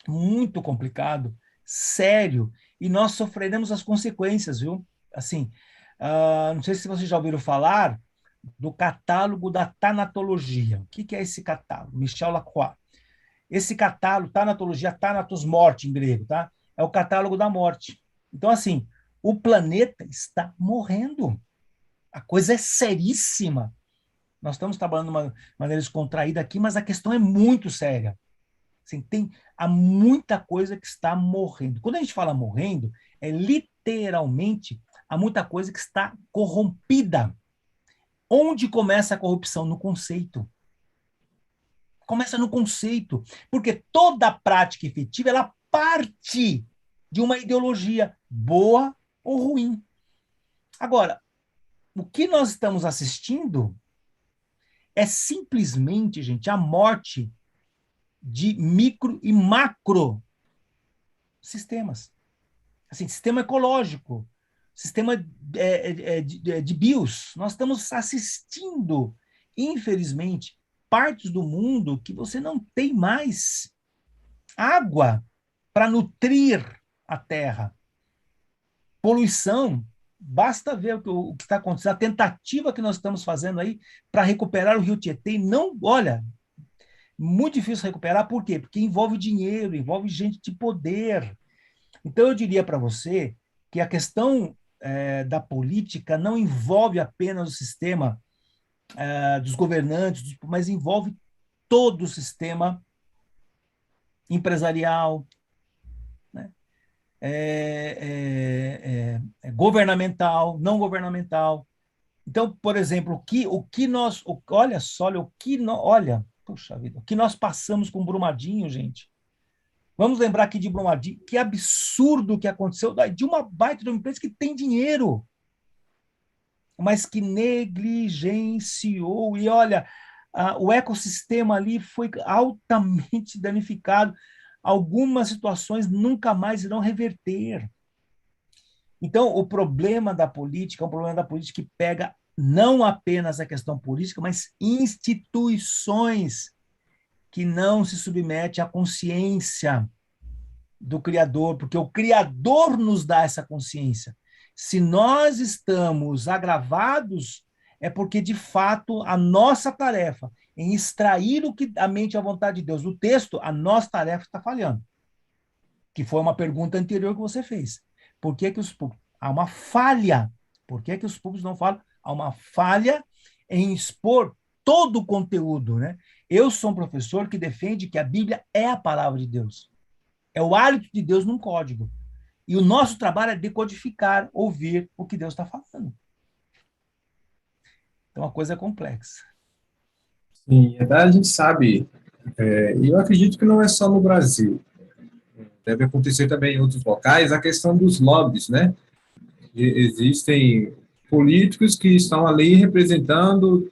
muito complicado, sério, e nós sofreremos as consequências, viu? Assim, não sei se vocês já ouviram falar do catálogo da tanatologia. O que é esse catálogo? Michel Lacroix. Esse catálogo, tanatologia, thanatos, morte em grego, tá? É o catálogo da morte. Então, assim, o planeta está morrendo. A coisa é seríssima. Nós estamos trabalhando de uma maneira descontraída aqui, mas a questão é muito séria. Assim, há muita coisa que está morrendo. Quando a gente fala morrendo, é literalmente há muita coisa que está corrompida. Onde começa a corrupção? No conceito. Começa no conceito. Porque toda prática efetiva, ela parte de uma ideologia, boa ou ruim. Agora, o que nós estamos assistindo é simplesmente, gente, a morte de micro e macro sistemas. Assim, sistema ecológico, sistema de bios. Nós estamos assistindo, infelizmente, partes do mundo que você não tem mais água para nutrir a terra. Poluição, basta ver o que está acontecendo, a tentativa que nós estamos fazendo aí para recuperar o Rio Tietê. E não, olha, muito difícil recuperar, por quê? Porque envolve dinheiro, envolve gente de poder. Então, eu diria para você que a questão da política não envolve apenas o sistema dos governantes, mas envolve todo o sistema empresarial, né? Governamental, não governamental. Então, por exemplo, puxa vida, o que nós passamos com Brumadinho, gente. Vamos lembrar aqui de Brumadinho, que absurdo que aconteceu de uma baita de uma empresa que tem dinheiro, mas que negligenciou. E olha, o ecossistema ali foi altamente danificado. Algumas situações nunca mais irão reverter. Então, o problema da política é um problema da política que pega não apenas a questão política, mas instituições que não se submetem à consciência do Criador, porque o Criador nos dá essa consciência. Se nós estamos agravados, é porque, de fato, a nossa tarefa em extrair o que a mente e a vontade de Deus do texto, a nossa tarefa está falhando. Que foi uma pergunta anterior que você fez. Por que os públicos... Há uma falha. Por que os públicos não falam? Há uma falha em expor todo o conteúdo, né? Eu sou um professor que defende que a Bíblia é a palavra de Deus. É o hálito de Deus num código. E o nosso trabalho é decodificar, ouvir o que Deus está falando. Então, a coisa é complexa. Sim, a gente sabe, e eu acredito que não é só no Brasil, deve acontecer também em outros locais, a questão dos lobbies, né? Existem políticos que estão ali representando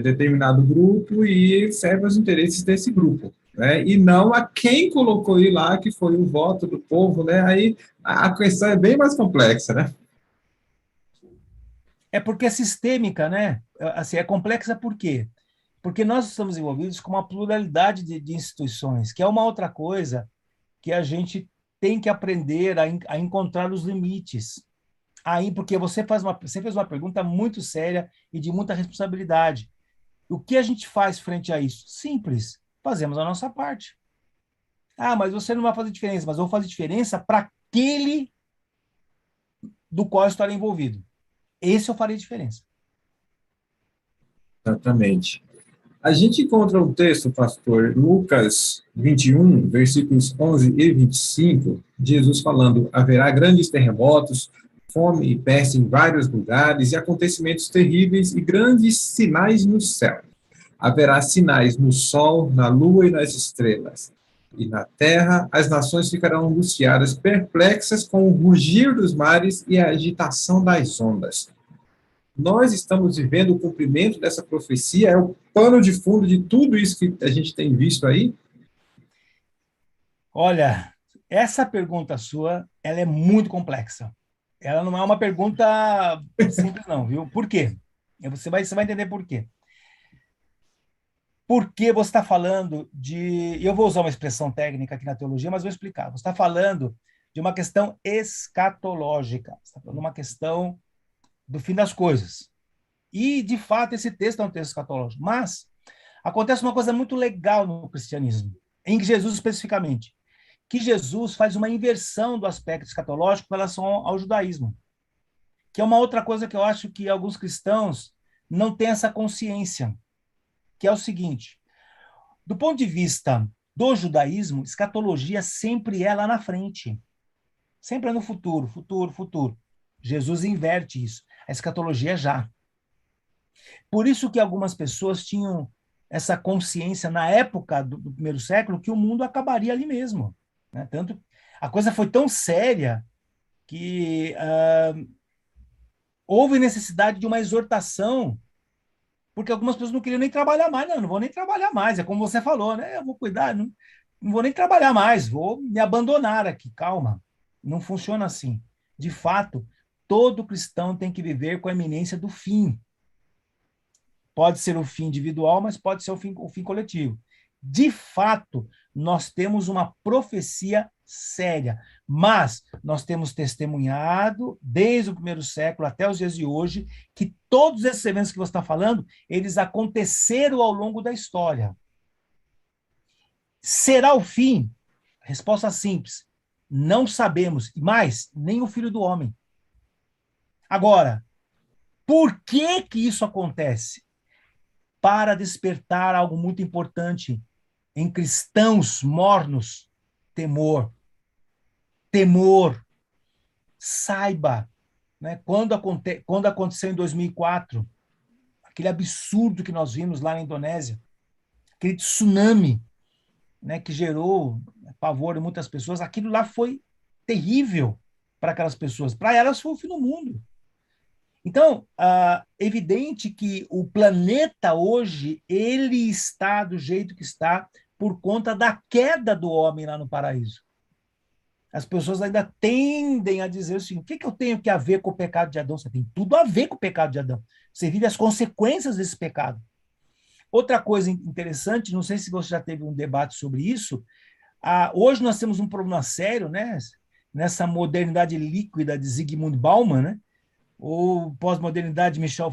determinado grupo e servem os interesses desse grupo, né? E não a quem colocou ele lá, que foi o voto do povo, né? Aí a questão é bem mais complexa, né? É porque é sistêmica, né? Assim, é complexa por quê? Porque nós estamos envolvidos com uma pluralidade de instituições, que é uma outra coisa que a gente tem que aprender a encontrar os limites. Aí, porque você fez uma pergunta muito séria e de muita responsabilidade. O que a gente faz frente a isso? Simples, fazemos a nossa parte. Ah, mas você não vai fazer diferença, mas eu vou fazer diferença para aquele do qual eu estarei envolvido. Esse eu farei diferença. Exatamente. A gente encontra um texto, pastor, Lucas 21, versículos 11 e 25, Jesus falando: haverá grandes terremotos, fome e peste em vários lugares, e acontecimentos terríveis e grandes sinais no céu. Haverá sinais no sol, na lua e nas estrelas. E na terra as nações ficarão angustiadas, perplexas com o rugir dos mares e a agitação das ondas. Nós estamos vivendo o cumprimento dessa profecia, é o pano de fundo de tudo isso que a gente tem visto aí? Olha, essa pergunta sua, ela é muito complexa. Ela não é uma pergunta simples, não, viu? Por quê? Você vai entender por quê. Porque você está falando de. Eu vou usar uma expressão técnica aqui na teologia, mas vou explicar. Você está falando de uma questão escatológica. Você está falando de uma questão do fim das coisas. E, de fato, esse texto é um texto escatológico. Mas acontece uma coisa muito legal no cristianismo, em Jesus especificamente, que Jesus faz uma inversão do aspecto escatológico com relação ao judaísmo, que é uma outra coisa que eu acho que alguns cristãos não têm essa consciência, que é o seguinte: do ponto de vista do judaísmo, escatologia sempre é lá na frente, sempre é no futuro, futuro, futuro. Jesus inverte isso. A escatologia é já. Por isso que algumas pessoas tinham essa consciência na época do primeiro século que o mundo acabaria ali mesmo, né? Tanto a coisa foi tão séria que houve necessidade de uma exortação, porque algumas pessoas não queriam nem trabalhar mais. Não vou nem trabalhar mais, é como você falou, né? Eu vou cuidar, não vou nem trabalhar mais, vou me abandonar aqui. Calma, não funciona assim. De fato, todo cristão tem que viver com a iminência do fim. Pode ser o fim individual, mas pode ser o fim coletivo. De fato, nós temos uma profecia séria, mas nós temos testemunhado, desde o primeiro século até os dias de hoje, que todos esses eventos que você está falando, eles aconteceram ao longo da história. Será o fim? Resposta simples. Não sabemos, e mais, nem o Filho do Homem. Agora, por que isso acontece? Para despertar algo muito importante em cristãos mornos: temor. Temor. Saiba, né, quando aconteceu em 2004, aquele absurdo que nós vimos lá na Indonésia, aquele tsunami, né, que gerou pavor em muitas pessoas, aquilo lá foi terrível para aquelas pessoas. Para elas foi o fim do mundo. Então, é evidente que o planeta hoje, ele está do jeito que está por conta da queda do homem lá no paraíso. As pessoas ainda tendem a dizer assim, o que eu tenho que a ver com o pecado de Adão? Você tem tudo a ver com o pecado de Adão. Você vive as consequências desse pecado. Outra coisa interessante, não sei se você já teve um debate sobre isso, hoje nós temos um problema sério, né? Nessa modernidade líquida de Zygmunt Bauman, né? Ou pós-modernidade de Michel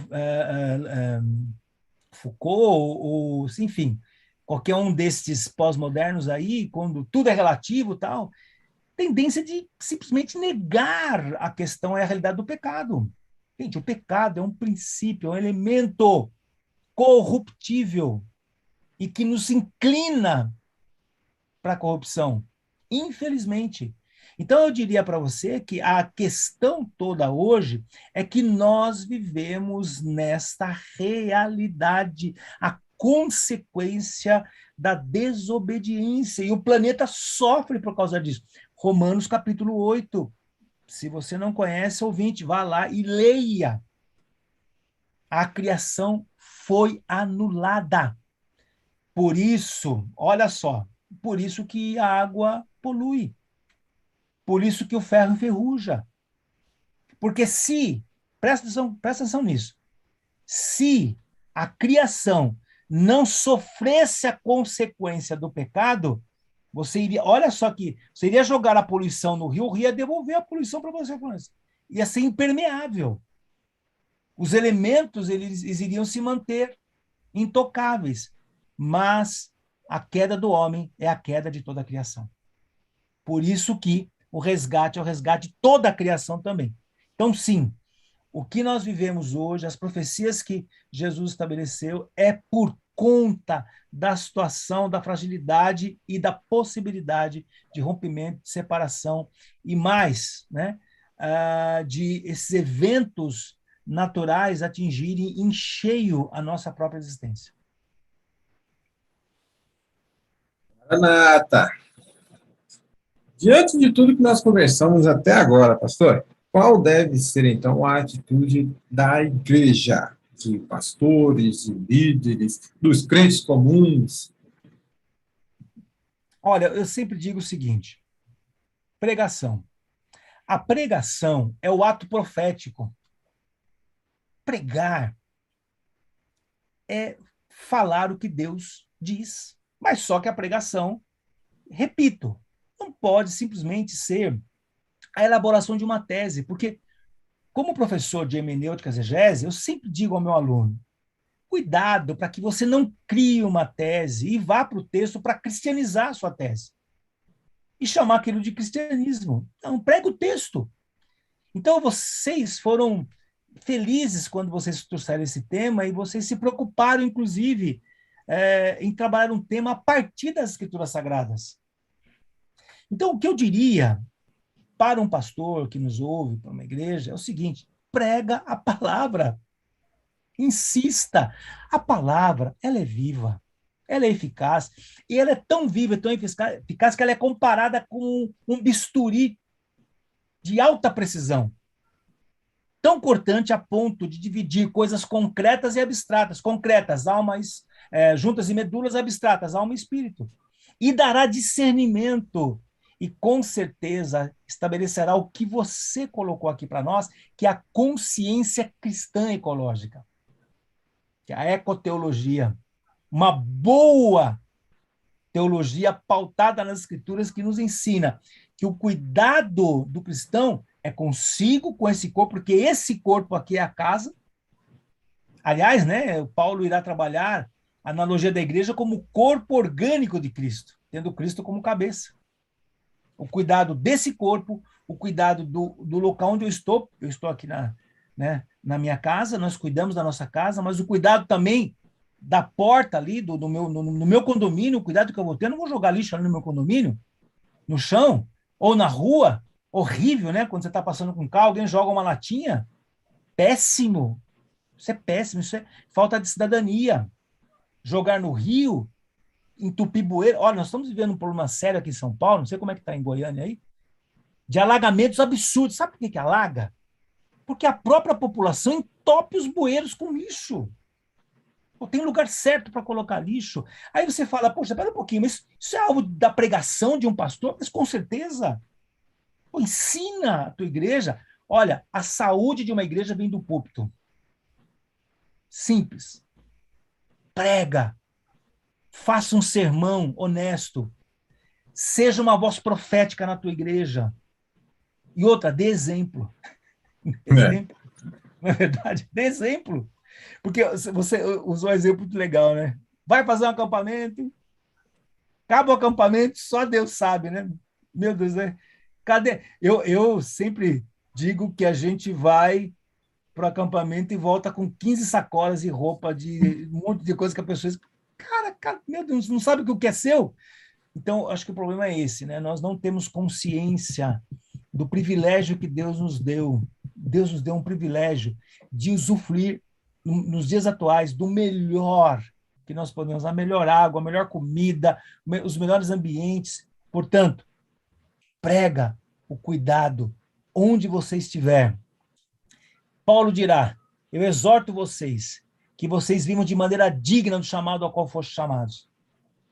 Foucault, ou, enfim, qualquer um desses pós-modernos aí, quando tudo é relativo e tal, tendência de simplesmente negar a questão e a realidade do pecado. Gente, o pecado é um princípio, é um elemento corruptível e que nos inclina para a corrupção, infelizmente. Então, eu diria para você que a questão toda hoje é que nós vivemos nesta realidade, a consequência da desobediência, e o planeta sofre por causa disso. Romanos capítulo 8. Se você não conhece, ouvinte, vá lá e leia. A criação foi anulada. Por isso, olha só, por isso que a água polui. Por isso que o ferro enferruja. Porque presta atenção nisso, se a criação não sofresse a consequência do pecado, olha só que você iria jogar a poluição no rio, o rio ia devolver a poluição para você. Ia ser impermeável. Os elementos eles iriam se manter intocáveis. Mas a queda do homem é a queda de toda a criação. Por isso que o resgate é o resgate de toda a criação também. Então, sim, o que nós vivemos hoje, as profecias que Jesus estabeleceu, é por conta da situação, da fragilidade e da possibilidade de rompimento, de separação e mais, né, de esses eventos naturais atingirem em cheio a nossa própria existência. Renata, diante de tudo que nós conversamos até agora, pastor, qual deve ser, então, a atitude da igreja, de pastores, de líderes, dos crentes comuns? Olha, eu sempre digo o seguinte: pregação. A pregação é o ato profético. Pregar é falar o que Deus diz. Mas só que a pregação, repito, não pode simplesmente ser a elaboração de uma tese, porque, como professor de hermenêutica e exegese, eu sempre digo ao meu aluno: cuidado para que você não crie uma tese e vá para o texto para cristianizar a sua tese e chamar aquilo de cristianismo. Não, prega o texto. Então, vocês foram felizes quando vocês trouxeram esse tema e vocês se preocuparam, inclusive, em trabalhar um tema a partir das Escrituras Sagradas. Então, o que eu diria para um pastor que nos ouve, para uma igreja, é o seguinte: prega a palavra. Insista. A palavra, ela é viva, ela é eficaz, e ela é tão viva, tão eficaz, que ela é comparada com um bisturi de alta precisão, tão cortante a ponto de dividir coisas concretas e abstratas. Concretas, almas, juntas e medulas; abstratas, alma e espírito. E dará discernimento, e com certeza estabelecerá o que você colocou aqui para nós, que é a consciência cristã ecológica, que é a ecoteologia. Uma boa teologia pautada nas Escrituras, que nos ensina que o cuidado do cristão é consigo, com esse corpo, porque esse corpo aqui é a casa. Aliás, né, o Paulo irá trabalhar a analogia da igreja como o corpo orgânico de Cristo, tendo Cristo como cabeça. O cuidado desse corpo, o cuidado do local onde eu estou aqui na minha casa, nós cuidamos da nossa casa, mas o cuidado também da porta ali, no meu condomínio, o cuidado que eu vou ter, eu não vou jogar lixo ali no meu condomínio, no chão, ou na rua. Horrível, né? Quando você está passando com um carro, alguém joga uma latinha. Péssimo. Isso é péssimo, isso é falta de cidadania. Jogar no rio, entupir bueiro. Olha, nós estamos vivendo um problema sério aqui em São Paulo, não sei como é que está em Goiânia aí, de alagamentos absurdos. Sabe por que alaga? Porque a própria população entope os bueiros com lixo. Pô, tem lugar certo para colocar lixo. Aí você fala: poxa, espera um pouquinho, mas isso é algo da pregação de um pastor? Mas com certeza. Pô, ensina a tua igreja. Olha, a saúde de uma igreja vem do púlpito. Simples. Prega. Faça um sermão honesto. Seja uma voz profética na tua igreja. E outra, dê exemplo. Exemplo. Não é verdade? Dê exemplo. Porque você usou um exemplo muito legal, né? Vai fazer um acampamento, acaba o acampamento, só Deus sabe, né? Meu Deus, né? Cadê? Eu sempre digo que a gente vai para o acampamento e volta com 15 sacolas e roupa de um monte de coisa que a pessoa... Cara, meu Deus, não sabe o que é seu? Então, acho que o problema é esse, né? Nós não temos consciência do privilégio que Deus nos deu. Deus nos deu um privilégio de usufruir, nos dias atuais, do melhor que nós podemos, a melhor água, a melhor comida, os melhores ambientes. Portanto, prega o cuidado onde você estiver. Paulo dirá, eu exorto vocês que vocês vivam de maneira digna do chamado ao qual foste chamados.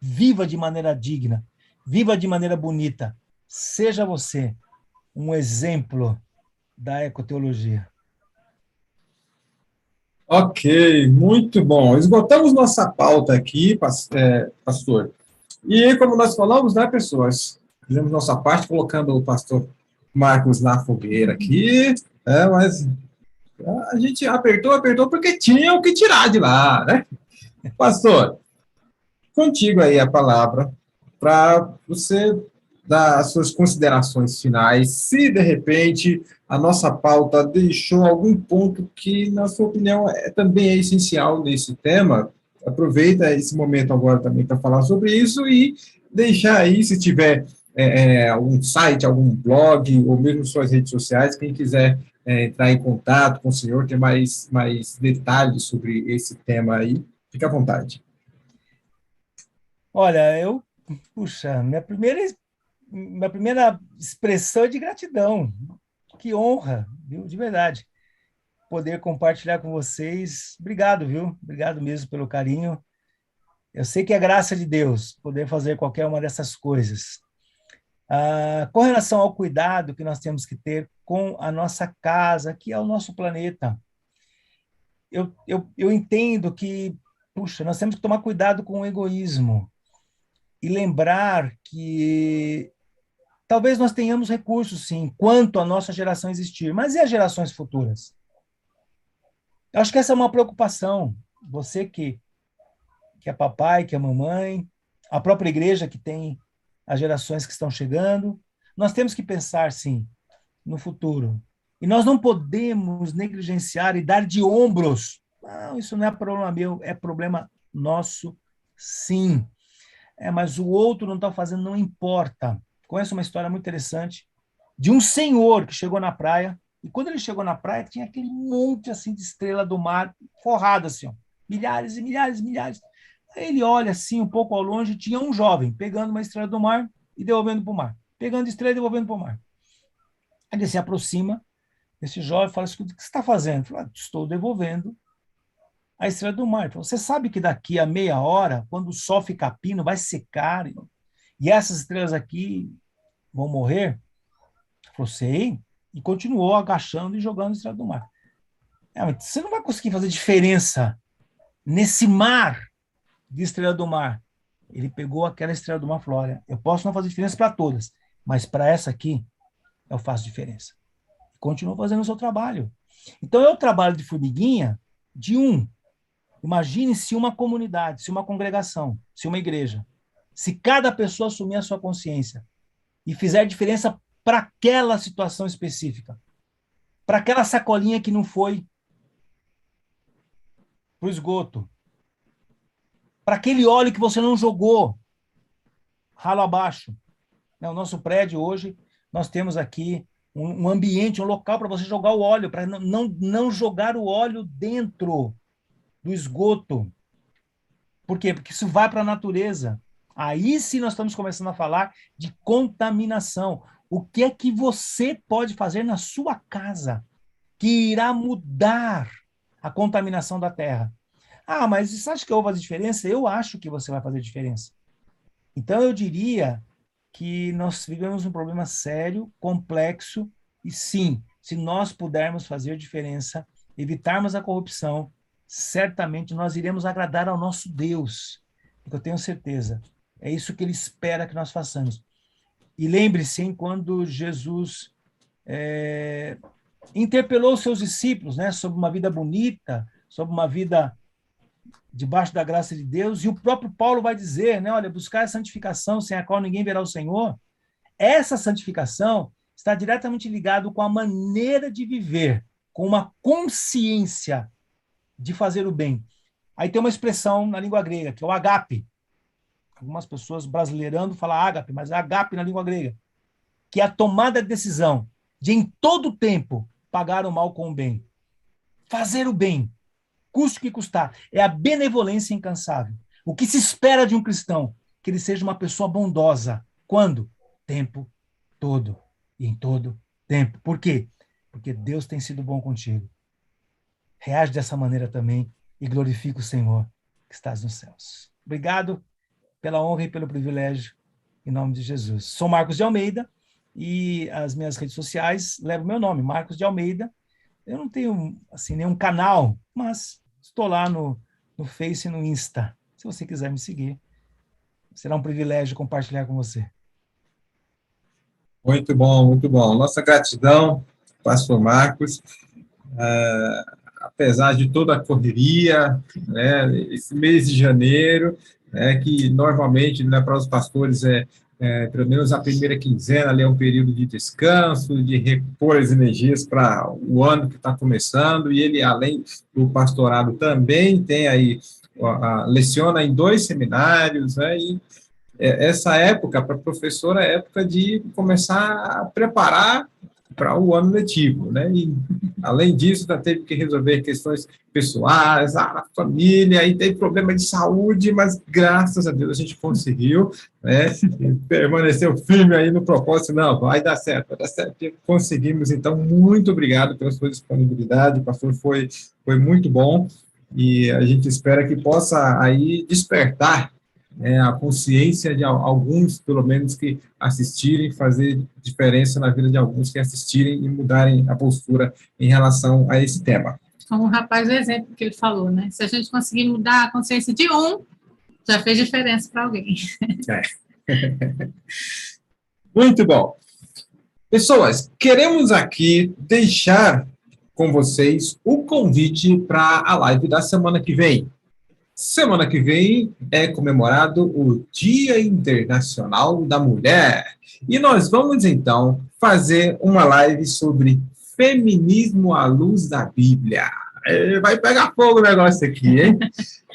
Viva de maneira digna, viva de maneira bonita. Seja você um exemplo da ecoteologia. Ok, muito bom. Esgotamos nossa pauta aqui, pastor. E como nós falamos, né, pessoas? Fizemos nossa parte colocando o pastor Marcos na fogueira aqui, mas a gente apertou porque tinha o que tirar de lá, né? Pastor, contigo aí a palavra para você dar as suas considerações finais, se de repente a nossa pauta deixou algum ponto que, na sua opinião, também é essencial nesse tema. Aproveita esse momento agora também para falar sobre isso e deixar aí, se tiver algum site, algum blog, ou mesmo suas redes sociais, quem quiser entrar em contato com o senhor, ter mais detalhes sobre esse tema aí, fique à vontade. Olha, puxa, minha primeira expressão é de gratidão. Que honra, viu? De verdade, poder compartilhar com vocês. Obrigado, viu? Obrigado mesmo pelo carinho. Eu sei que é graça de Deus poder fazer qualquer uma dessas coisas. Com relação ao cuidado que nós temos que ter com a nossa casa, que é o nosso planeta, eu entendo que, puxa, nós temos que tomar cuidado com o egoísmo e lembrar que talvez nós tenhamos recursos, sim, enquanto a nossa geração existir, mas e as gerações futuras? Eu acho que essa é uma preocupação. Você que é papai, que é mamãe, a própria igreja que tem as gerações que estão chegando, nós temos que pensar, sim, no futuro. E nós não podemos negligenciar e dar de ombros. Não, isso não é problema meu, é problema nosso, sim. Mas o outro não está fazendo, não importa. Conheço uma história muito interessante de um senhor que chegou na praia, e quando ele chegou na praia, tinha aquele monte assim de estrela do mar, forrada assim, ó, milhares e milhares e milhares. Aí ele olha assim, um pouco ao longe, tinha um jovem pegando uma estrela do mar e devolvendo para o mar. Pegando estrela e devolvendo para o mar. Aí ele se aproxima desse jovem e fala assim, o que você está fazendo? Ele fala, estou devolvendo a estrela do mar. Ele fala, você sabe que daqui a meia hora, quando o sol ficar pino, vai secar e essas estrelas aqui vão morrer? Ele falou, sei. E continuou agachando e jogando a estrela do mar. Mas você não vai conseguir fazer diferença nesse mar de estrela do mar. Ele pegou aquela estrela do mar e falou, olha, eu posso não fazer diferença para todas, mas para essa aqui, eu faço diferença. Continuou fazendo o seu trabalho. Então, é o trabalho de formiguinha de um. Imagine se uma comunidade, se uma congregação, se uma igreja, se cada pessoa assumir a sua consciência e fizer diferença para aquela situação específica, para aquela sacolinha que não foi para o esgoto, para aquele óleo que você não jogou ralo abaixo. O nosso prédio hoje, nós temos aqui um ambiente, um local para você jogar o óleo, para não jogar o óleo dentro do esgoto. Por quê? Porque isso vai para a natureza. Aí sim nós estamos começando a falar de contaminação. O que é que você pode fazer na sua casa que irá mudar a contaminação da terra? Mas você acha que eu vou fazer diferença? Eu acho que você vai fazer diferença. Então eu diria que nós vivemos um problema sério, complexo, e sim, se nós pudermos fazer diferença, evitarmos a corrupção, certamente nós iremos agradar ao nosso Deus, porque eu tenho certeza, é isso que Ele espera que nós façamos. E lembre-se, hein, quando Jesus interpelou os seus discípulos, né, sobre uma vida bonita, sobre uma vida debaixo da graça de Deus, e o próprio Paulo vai dizer, né, olha, buscar a santificação sem a qual ninguém verá o Senhor. Essa santificação está diretamente ligado com a maneira de viver, com uma consciência de fazer o bem. Aí tem uma expressão na língua grega, que é o agape. Algumas pessoas brasileirando falam ágape, mas é agape na língua grega, que é a tomada de decisão de, em todo tempo, pagar o mal com o bem. Fazer o bem, custe o que custar. É a benevolência incansável. O que se espera de um cristão? Que ele seja uma pessoa bondosa. Quando? Tempo todo. E em todo tempo. Por quê? Porque Deus tem sido bom contigo. Reage dessa maneira também e glorifica o Senhor que estás nos céus. Obrigado pela honra e pelo privilégio, em nome de Jesus. Sou Marcos de Almeida e as minhas redes sociais levam o meu nome, Marcos de Almeida. Eu não tenho assim, nenhum canal, mas estou lá no Face e no Insta. Se você quiser me seguir, será um privilégio compartilhar com você. Muito bom, muito bom. Nossa gratidão, pastor Marcos. Apesar de toda a correria, né, esse mês de janeiro, né, que normalmente, né, para os pastores pelo menos a primeira quinzena ali é um período de descanso, de repor as energias para o ano que está começando, e ele, além do pastorado, também tem aí, leciona em 2 seminários, né, e essa época, para a professora, é época de começar a preparar para o ano letivo, né? E, além disso, já teve que resolver questões pessoais, a família, aí teve problema de saúde, mas graças a Deus a gente conseguiu, né? Permaneceu firme aí no propósito, não, vai dar certo, e conseguimos. Então, muito obrigado pela sua disponibilidade, pastor, foi muito bom, e a gente espera que possa aí despertar a consciência de alguns, pelo menos, que assistirem, fazer diferença na vida de alguns que assistirem e mudarem a postura em relação a esse tema. Como o rapaz do exemplo que ele falou, né? Se a gente conseguir mudar a consciência de um, já fez diferença para alguém. Muito bom. Pessoas, queremos aqui deixar com vocês o convite para a live da semana que vem. Semana que vem é comemorado o Dia Internacional da Mulher. E nós vamos, então, fazer uma live sobre feminismo à luz da Bíblia. Vai pegar fogo o negócio aqui, hein?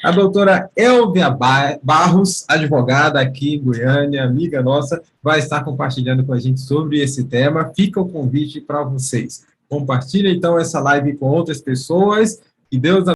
A doutora Elvia Barros, advogada aqui em Goiânia, amiga nossa, vai estar compartilhando com a gente sobre esse tema. Fica o convite para vocês. Compartilhe, então, essa live com outras pessoas. Que Deus